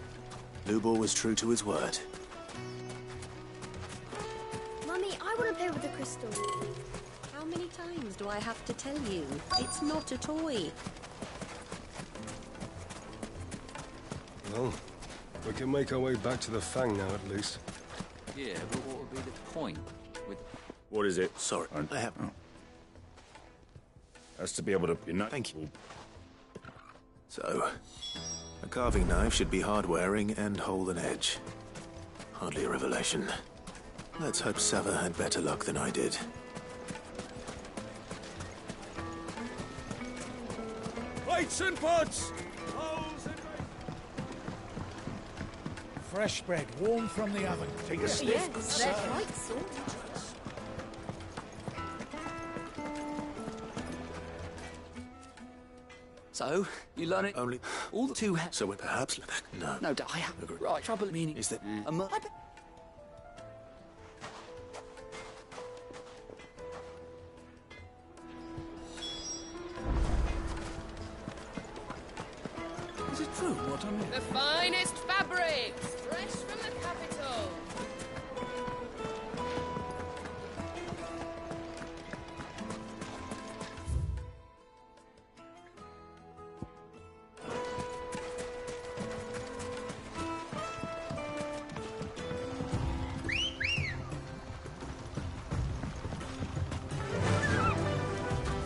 Lubor was true to his word. Mummy, I want to play with the crystal. How many times do I have to tell you? It's not a toy. Well, we can make our way back to the Fang now, at least. Yeah, but what would be the point? With What is it? Sorry, I have. Has to be able to. Thank you. So, a carving knife should be hard-wearing and hold an edge. Hardly a revelation. Let's hope Sava had better luck than I did. Plates and pots! Fresh bread, warm from the oven. Take a sniff. Yes, they're quite salty. So, you learn it only all the two. So we perhaps no. No, I have right trouble meaning is that Is it true what I'm The finest fabrics, fresh from the capital.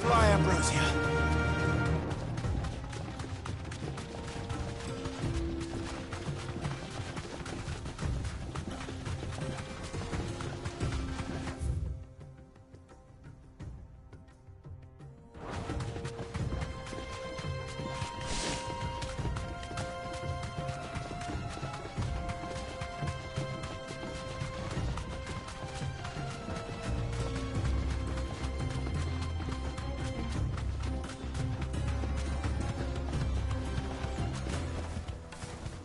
Fly, Ambrosia.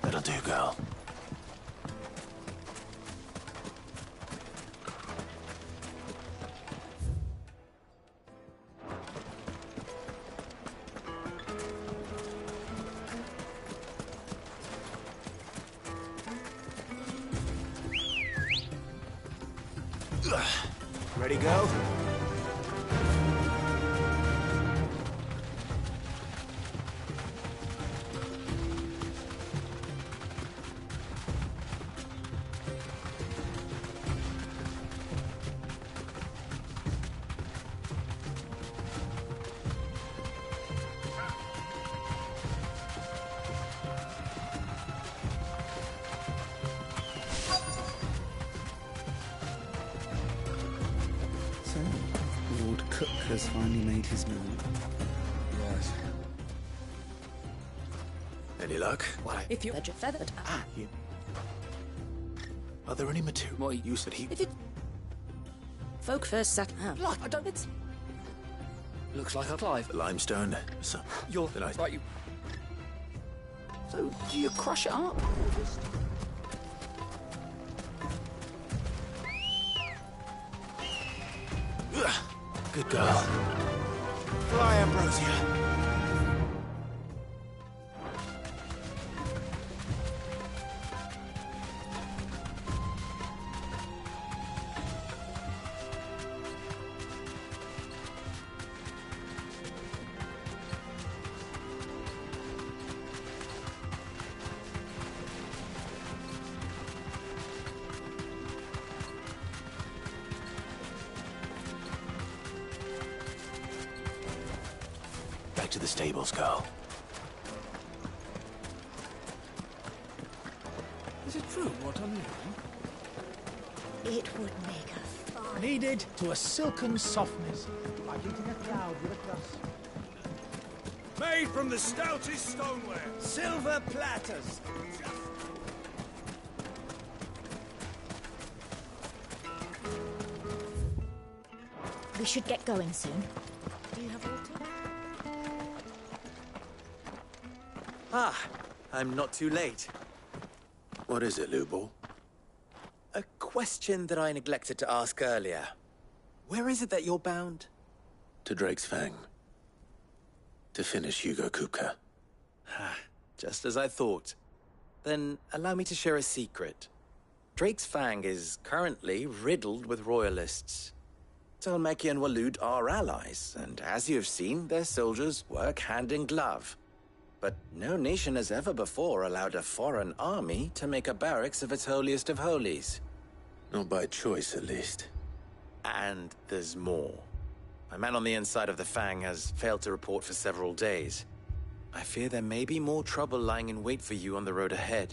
That'll do, girl. Ready, go? So, Lord Cook has finally made his move. Yes. Any luck? If you're feathered. Are there any material? Well, you said he. If it. Folk first sat. Blood, I don't. It's. looks like a Clive. Limestone. So, You're right. You. So do you crush it up? Good girl. Fly, Ambrosia. to the stables, girl. Is it true what I'm hearing? It would make a fine... Kneaded to a silken softness, like eating a cloud with a crust. Made from the stoutest stoneware. Silver platters. We should get going soon. Do you have water? Ah, I'm not too late. What is it, Lubor? A question that I neglected to ask earlier. Where is it that you're bound? To Drake's Fang. To finish Hugo Kupka. Just as I thought. Then allow me to share a secret. Drake's Fang is currently riddled with royalists. Talmeki and Waloed are allies, and as you have seen, their soldiers work hand in glove. But no nation has ever before allowed a foreign army to make a barracks of its holiest of holies. Not by choice, at least. And there's more. My man on the inside of the Fang has failed to report for several days. I fear there may be more trouble lying in wait for you on the road ahead.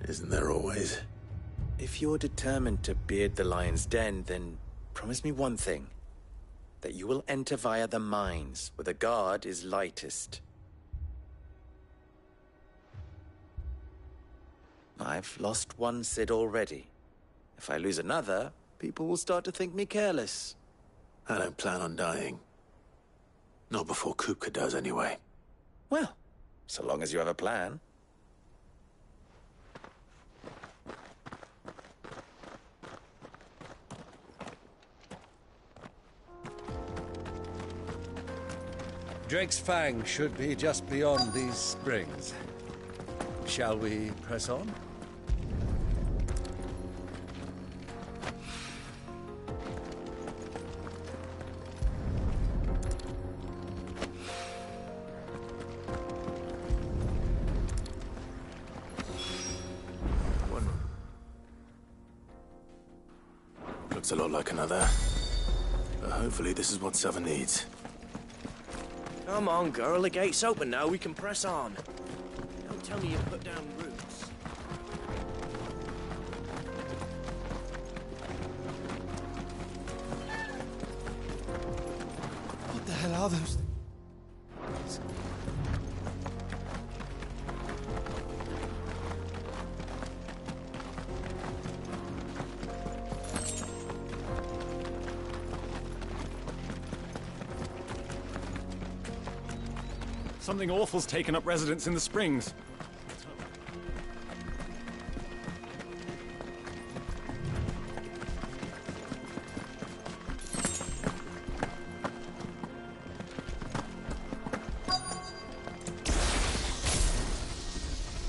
Isn't there always? If you're determined to beard the lion's den, then promise me one thing. That you will enter via the mines, where the guard is lightest. I've lost one Cid already. If I lose another, people will start to think me careless. I don't plan on dying. Not before Kupka does, anyway. Well, so long as you have a plan. Drake's Fang should be just beyond these springs. Shall we press on? Looks a lot like another. But hopefully this is what Sava needs. Come on, girl. The gate's open now. We can press on. Don't tell me you put down roots. What the hell are those? Something awful's taken up residence in the springs.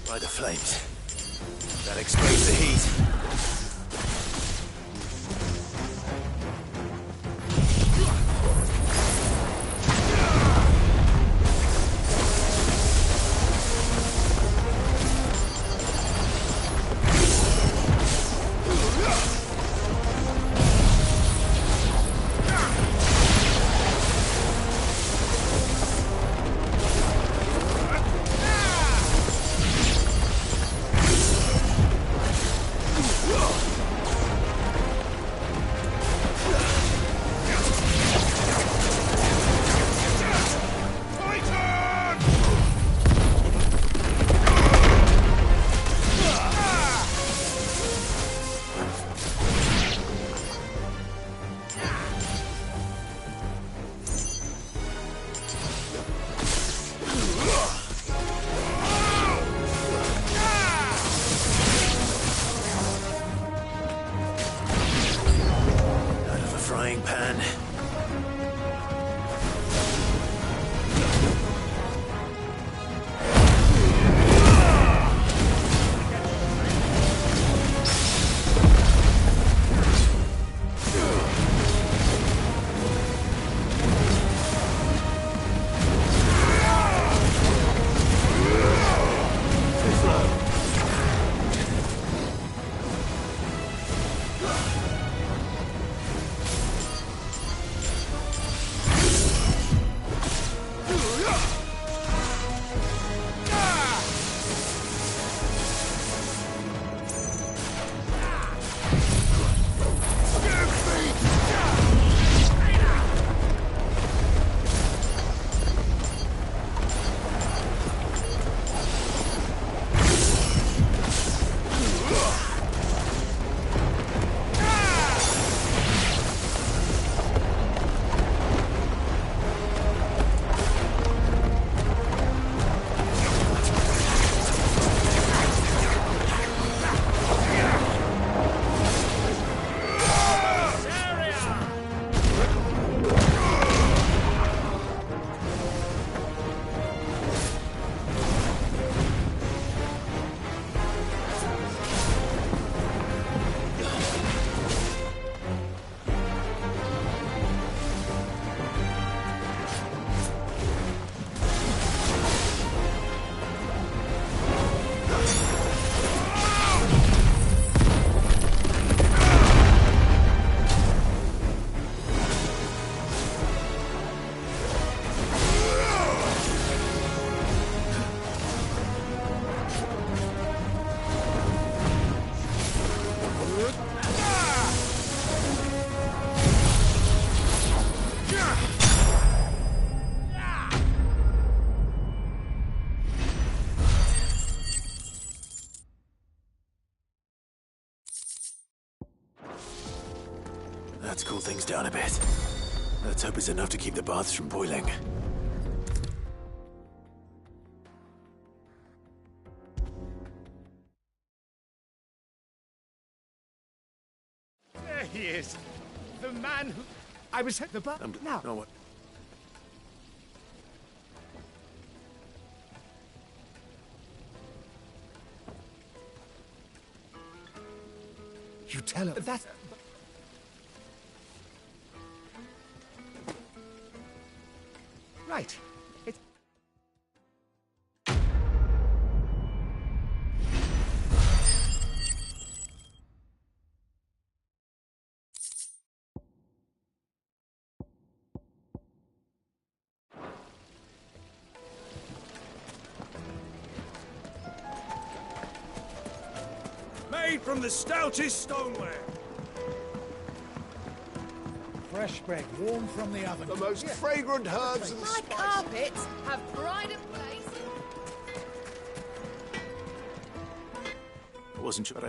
By the flames. That explains the heat. Let's cool things down a bit. Let's hope it's enough to keep the baths from boiling. There he is. The man who... I was at the bar. Now. No, what? You tell her that... Right. It's... Made from the stoutest stoneware. Fresh bread, warm from the oven. The most fragrant herbs and My spices. carpets have pride of place. I wasn't sure.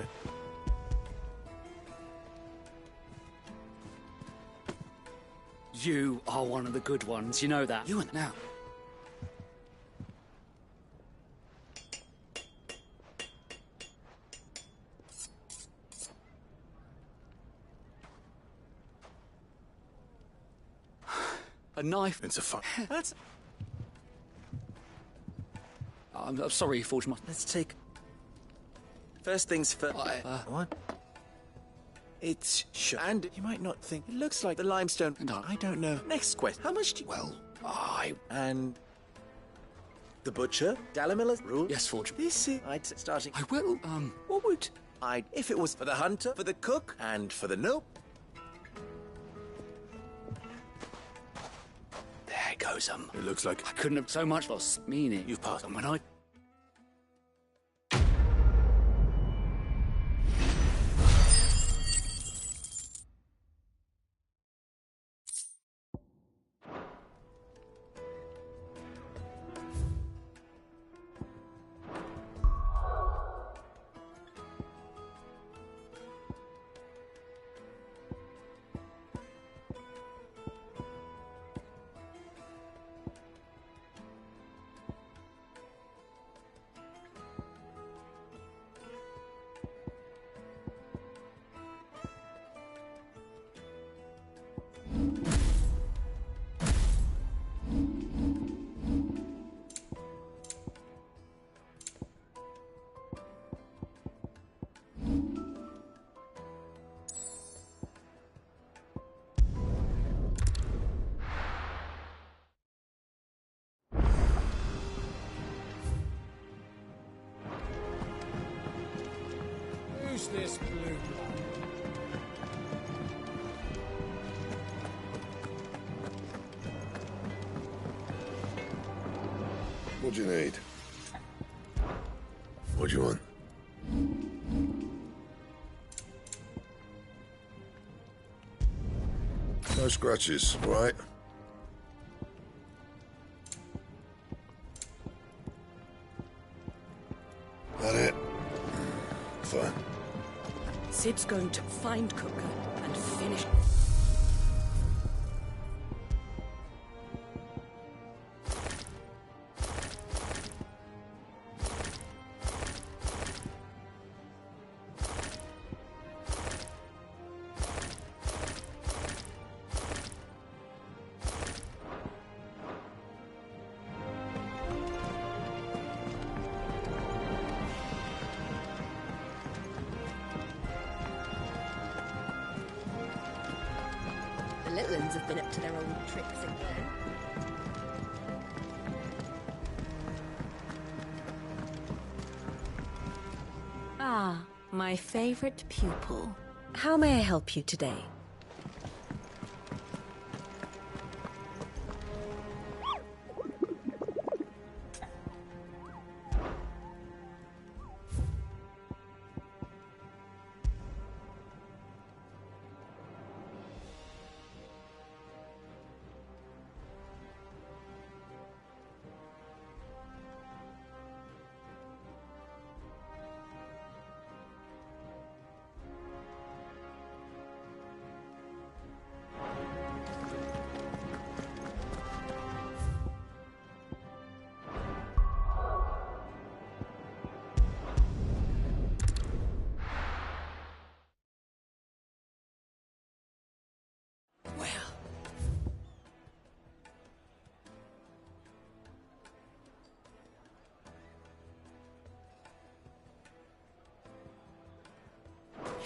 You are one of the good ones, you know that. You and now. A knife. It's a fun. That's. I'm sorry, you forged my. Let's take... First things first. What? It's and you might not think it looks like the limestone. And I don't know. Next question. How much do you... Well, And... The butcher? Dalamiller's rule? Yes, Forge. This is... I'd say starting... I will, What would... I'd... If it was for the hunter, for the cook, and for the nope. There goes, It looks like... I couldn't have so much lost meaning. You've passed. And when I... Who's this blue blood? What do you need? What do you want? No scratches, right? That it? Fine. Sid's going to find Cooker and finish... The little ones have been up to their old tricks again. Ah, my favorite pupil. How may I help you today?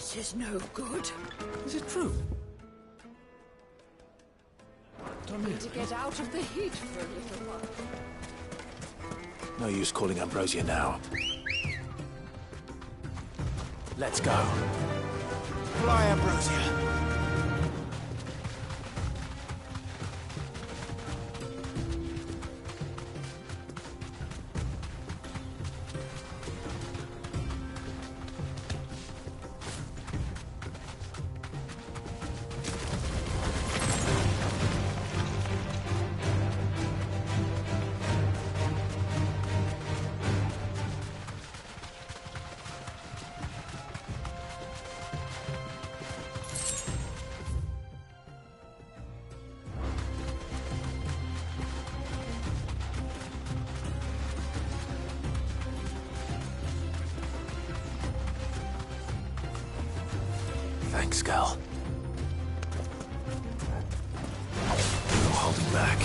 This is no good. Is it true? Need to get out of the heat for a little while. No use calling Ambrosia now. Let's go. Fly, Ambrosia. Thanks, Gal. No holding back.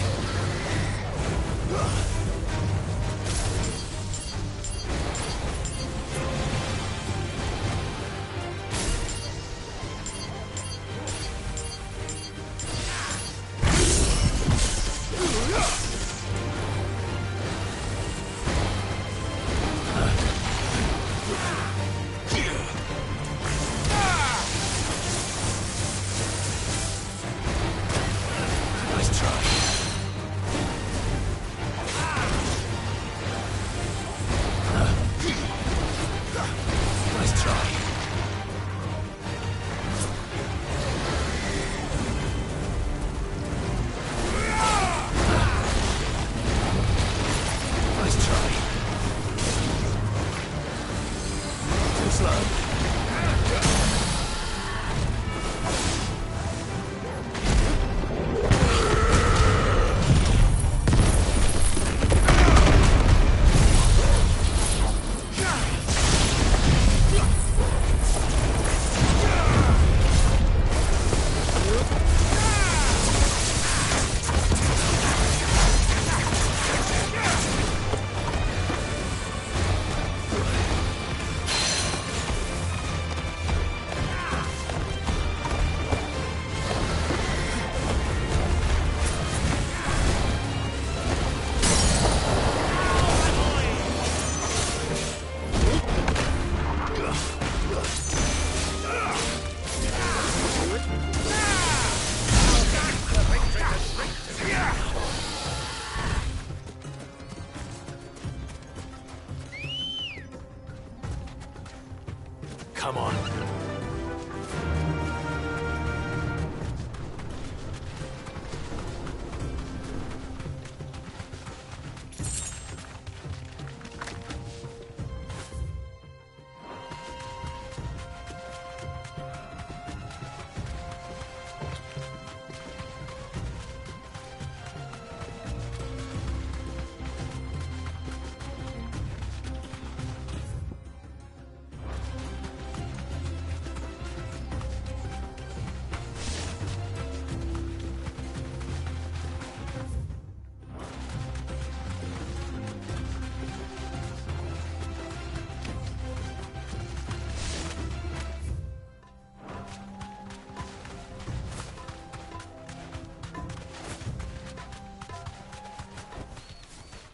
Come on.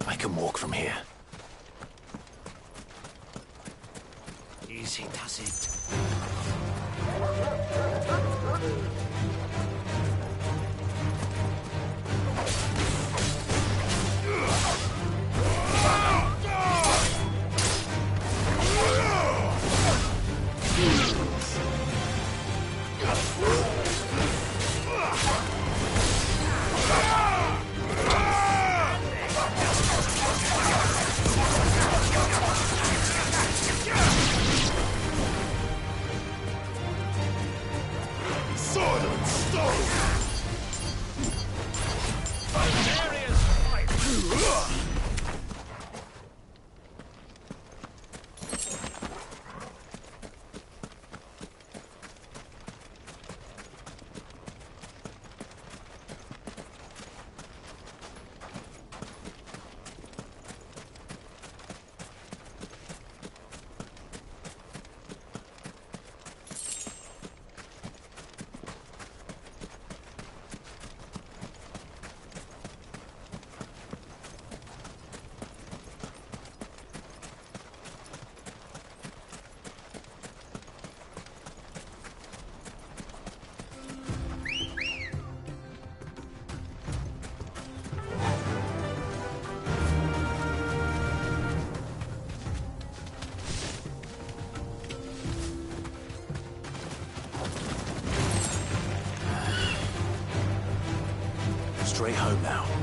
I can walk from here. Easy does it. straight home now.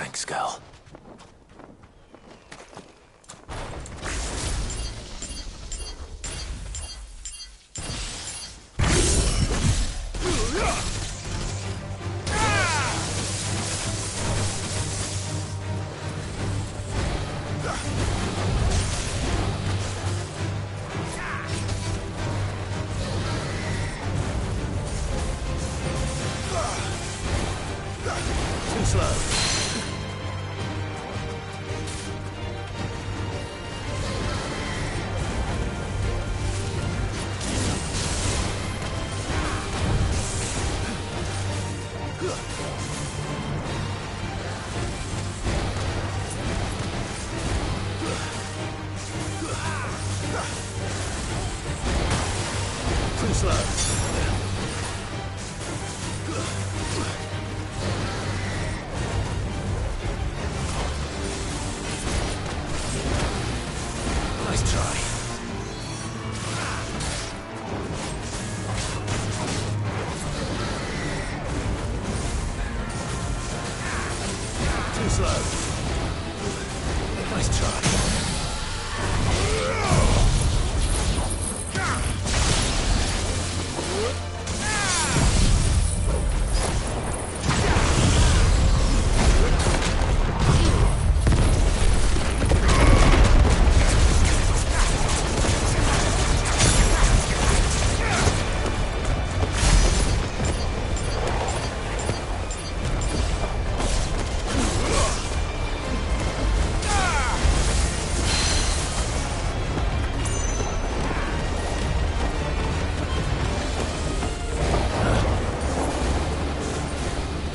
Thanks, girl. Too slow. Too slow. Nice try. Too slow. Nice try.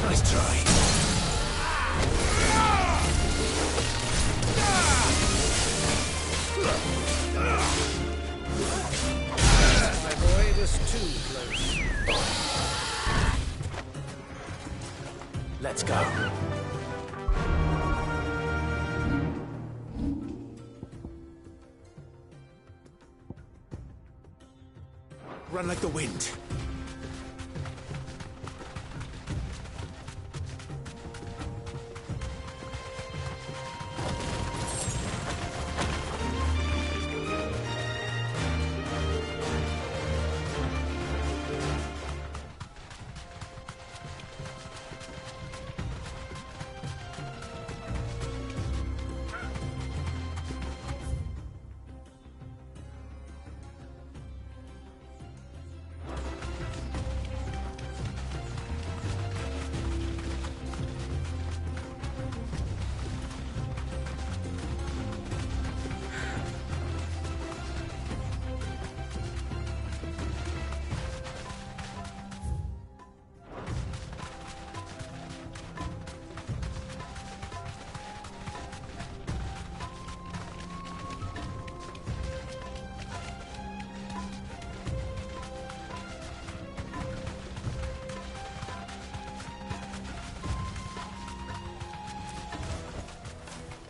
Nice try. My boy was too close. Let's go. Run like the wind.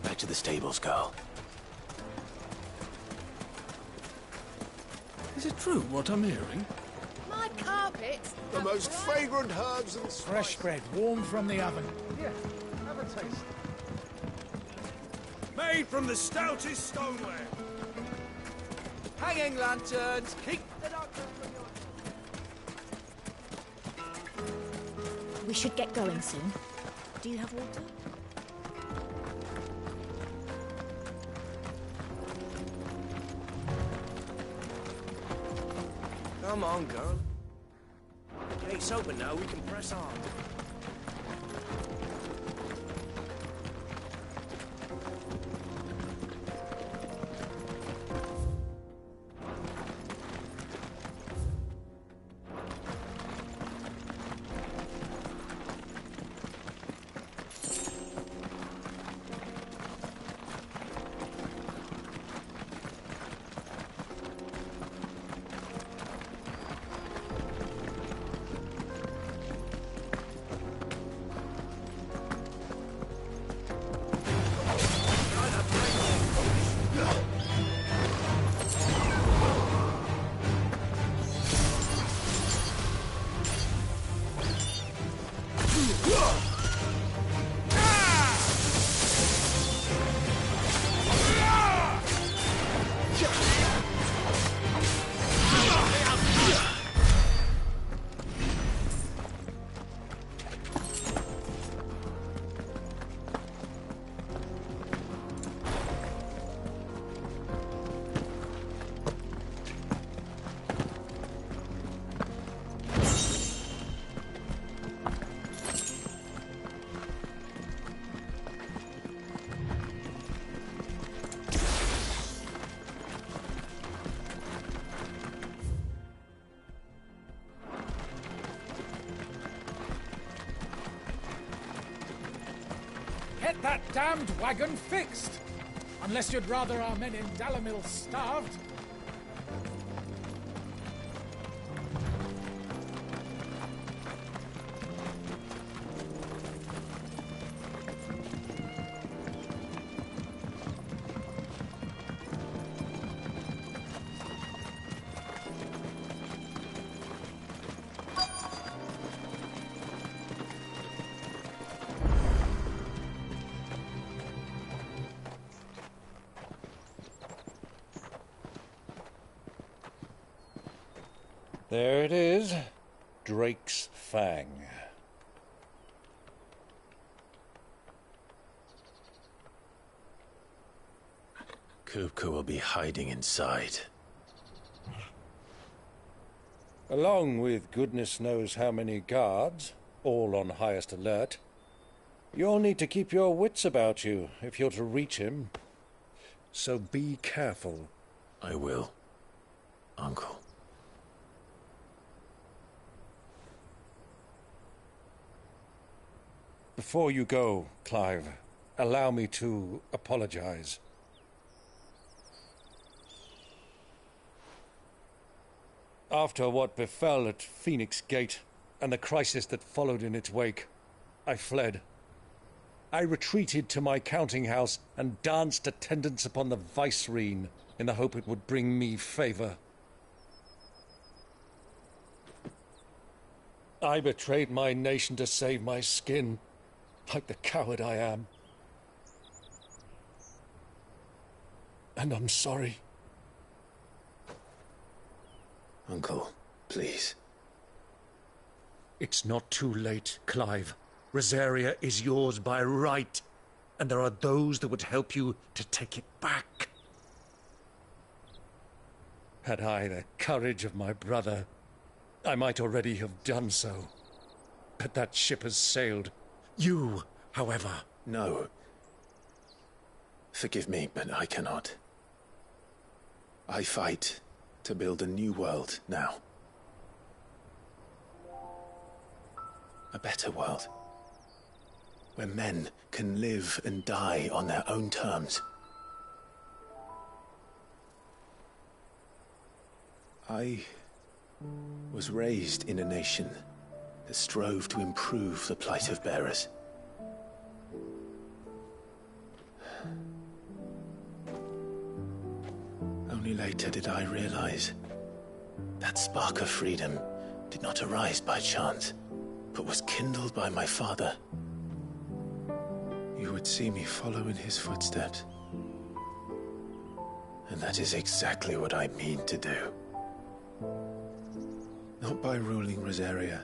Back to the stables, girl. Is it true what I'm hearing? My carpets. The most fragrant herbs and Fresh bread, warm from the oven. Here, have a taste. Made from the stoutest stoneware. Hanging lanterns, keep the We should get going soon. Do you have water? Come on, girl. The gate's open now, we can press on. Get that damned wagon fixed! Unless you'd rather our men in Dalamil starved. There it is. Drake's Fang. Kupka will be hiding inside. Along with goodness knows how many guards, all on highest alert. You'll need to keep your wits about you if you're to reach him. So be careful. I will, Uncle. Before you go, Clive, allow me to apologize. After what befell at Phoenix Gate and the crisis that followed in its wake, I fled. I retreated to my counting house and danced attendance upon the vicereine in the hope it would bring me favor. I betrayed my nation to save my skin, like the coward I am. And I'm sorry. Uncle, please. It's not too late, Clive. Rosaria is yours by right, and there are those that would help you to take it back. Had I the courage of my brother, I might already have done so. But that ship has sailed. You, however... No. Forgive me, but I cannot. I fight to build a new world now. A better world. Where men can live and die on their own terms. I was raised in a nation that strove to improve the plight of bearers. Only later did I realize that spark of freedom did not arise by chance, but was kindled by my father. You would see me follow in his footsteps. And that is exactly what I mean to do. Not by ruling Rosaria,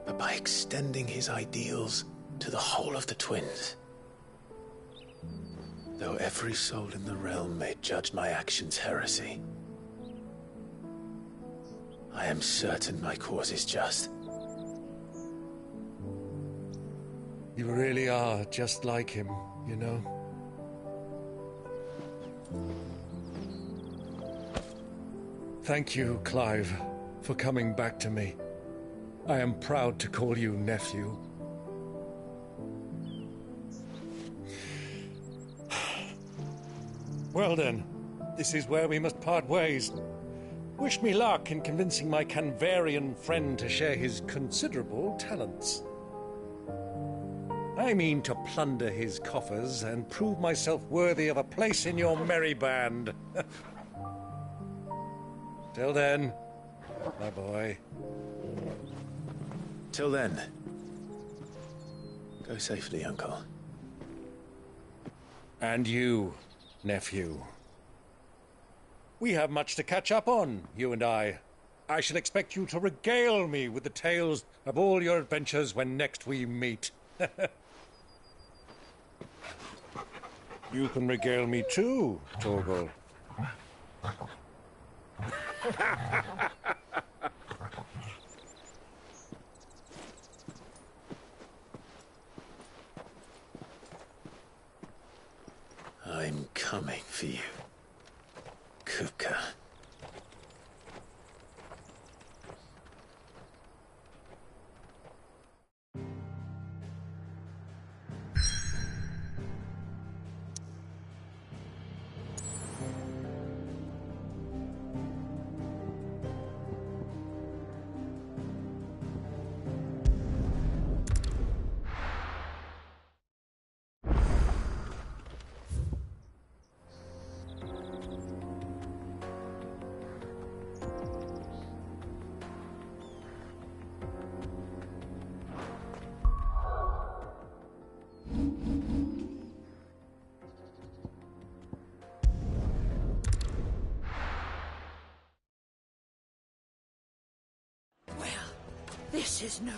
but by extending his ideals to the whole of the twins. Though every soul in the realm may judge my actions heresy, I am certain my cause is just. You really are just like him, you know? Thank you, Clive, for coming back to me. I am proud to call you nephew. Well then, this is where we must part ways. Wish me luck in convincing my Canvarian friend to share his considerable talents. I mean to plunder his coffers and prove myself worthy of a place in your merry band. Till then, my boy. Till then, go safely, Uncle. And you, nephew. We have much to catch up on, you and I. I shall expect you to regale me with the tales of all your adventures when next we meet. You can regale me too, Torgal. I'm coming for you, Kupka. This is no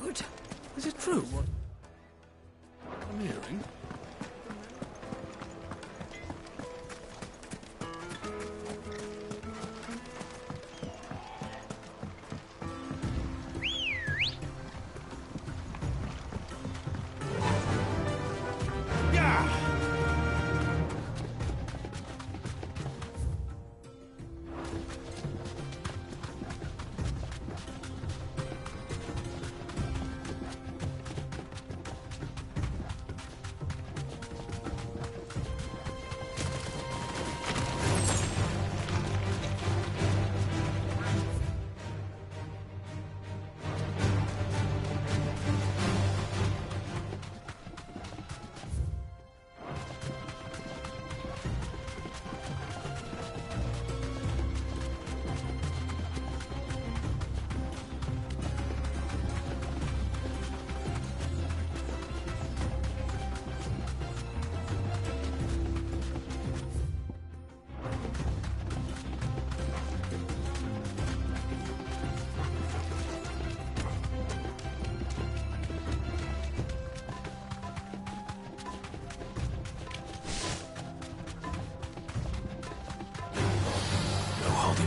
good. Is it true what I'm hearing?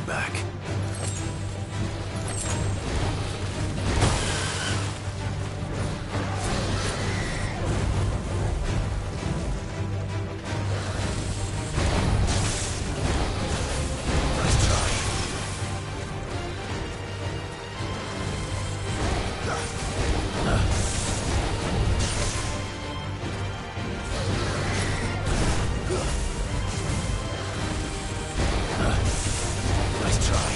Back. Nice try.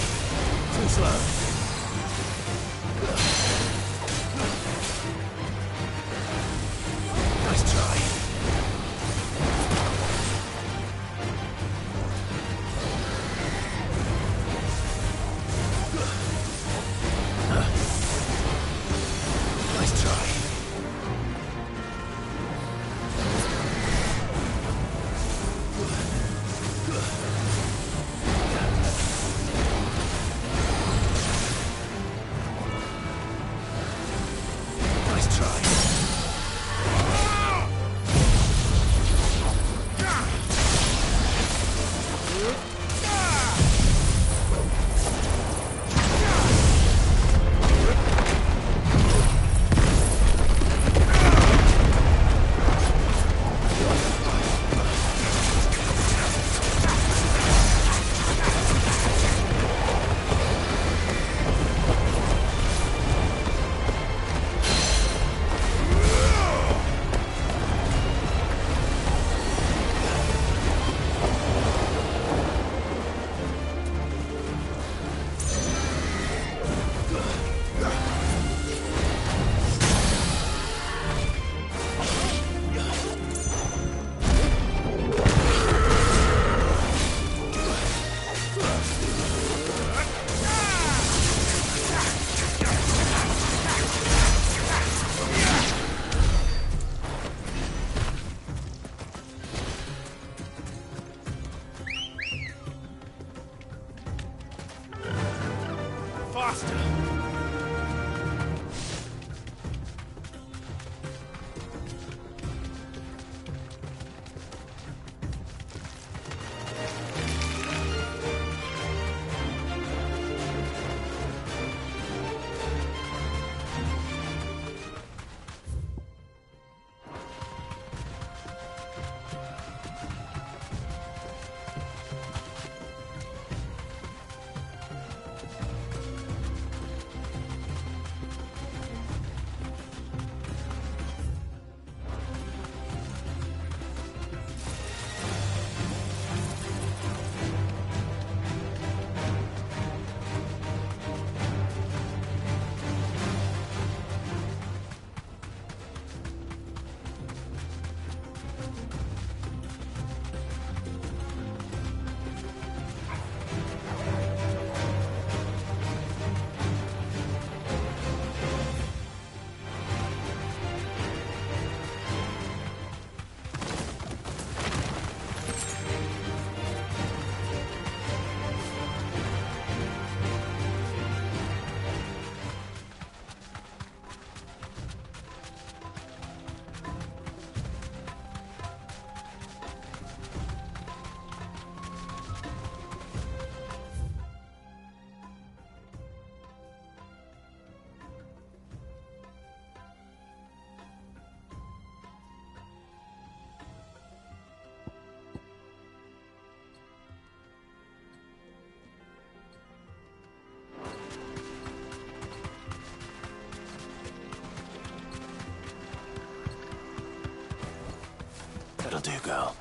That'll do, girl.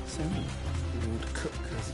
So, Lord Cook has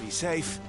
Be safe.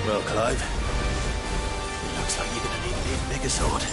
Well, Clive, looks like you're gonna need an even bigger sword.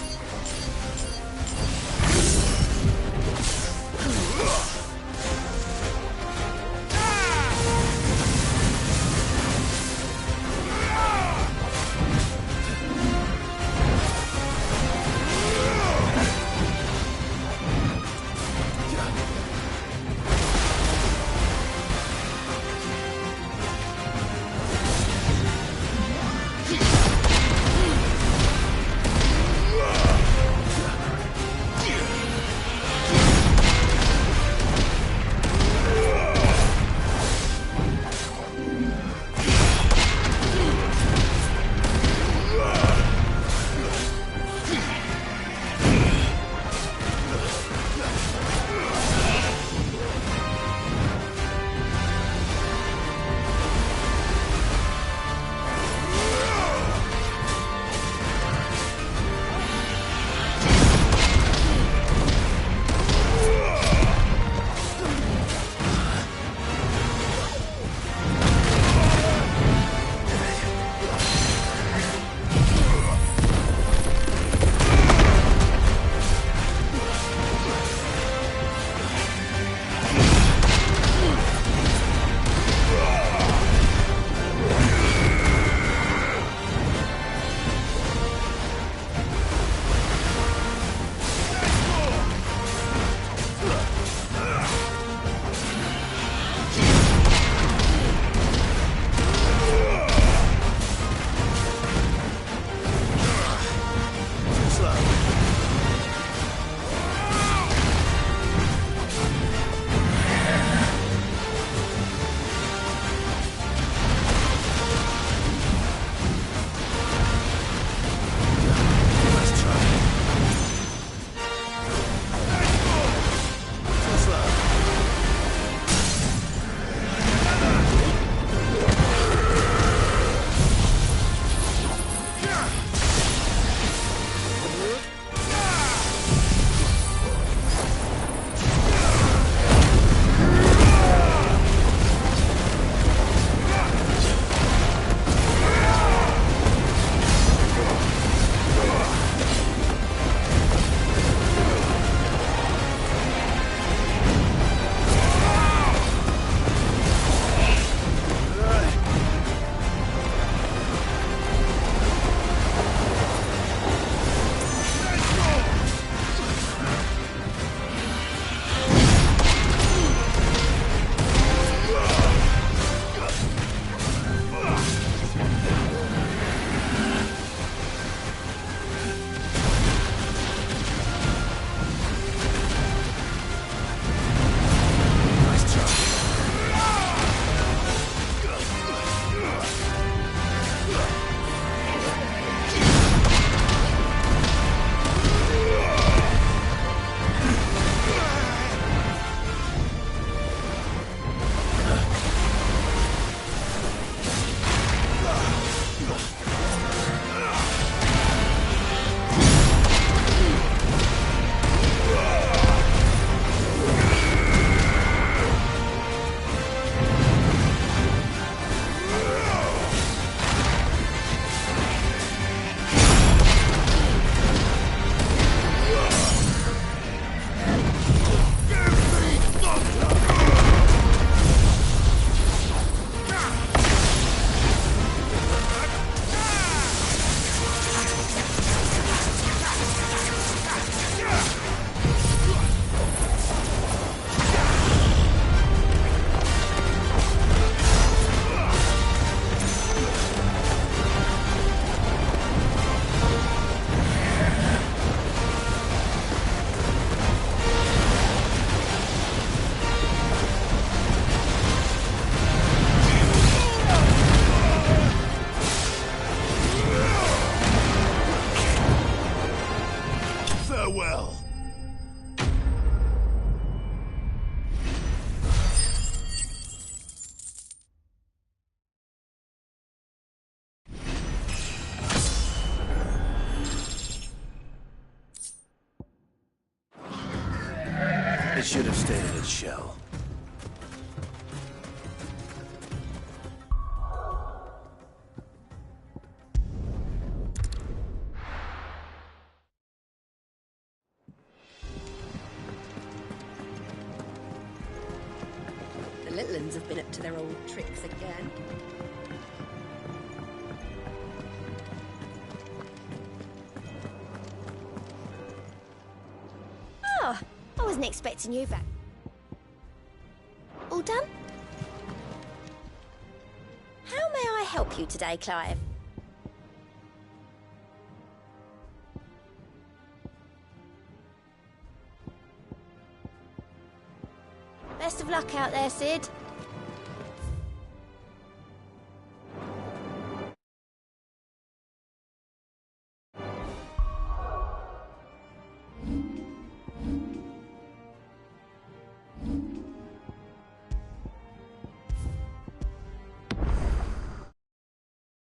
It should have stayed in its shell. The little uns have been up to their old tricks again. Oh, I wasn't expecting you back. All done? How may I help you today, Clive? Best of luck out there, Sid.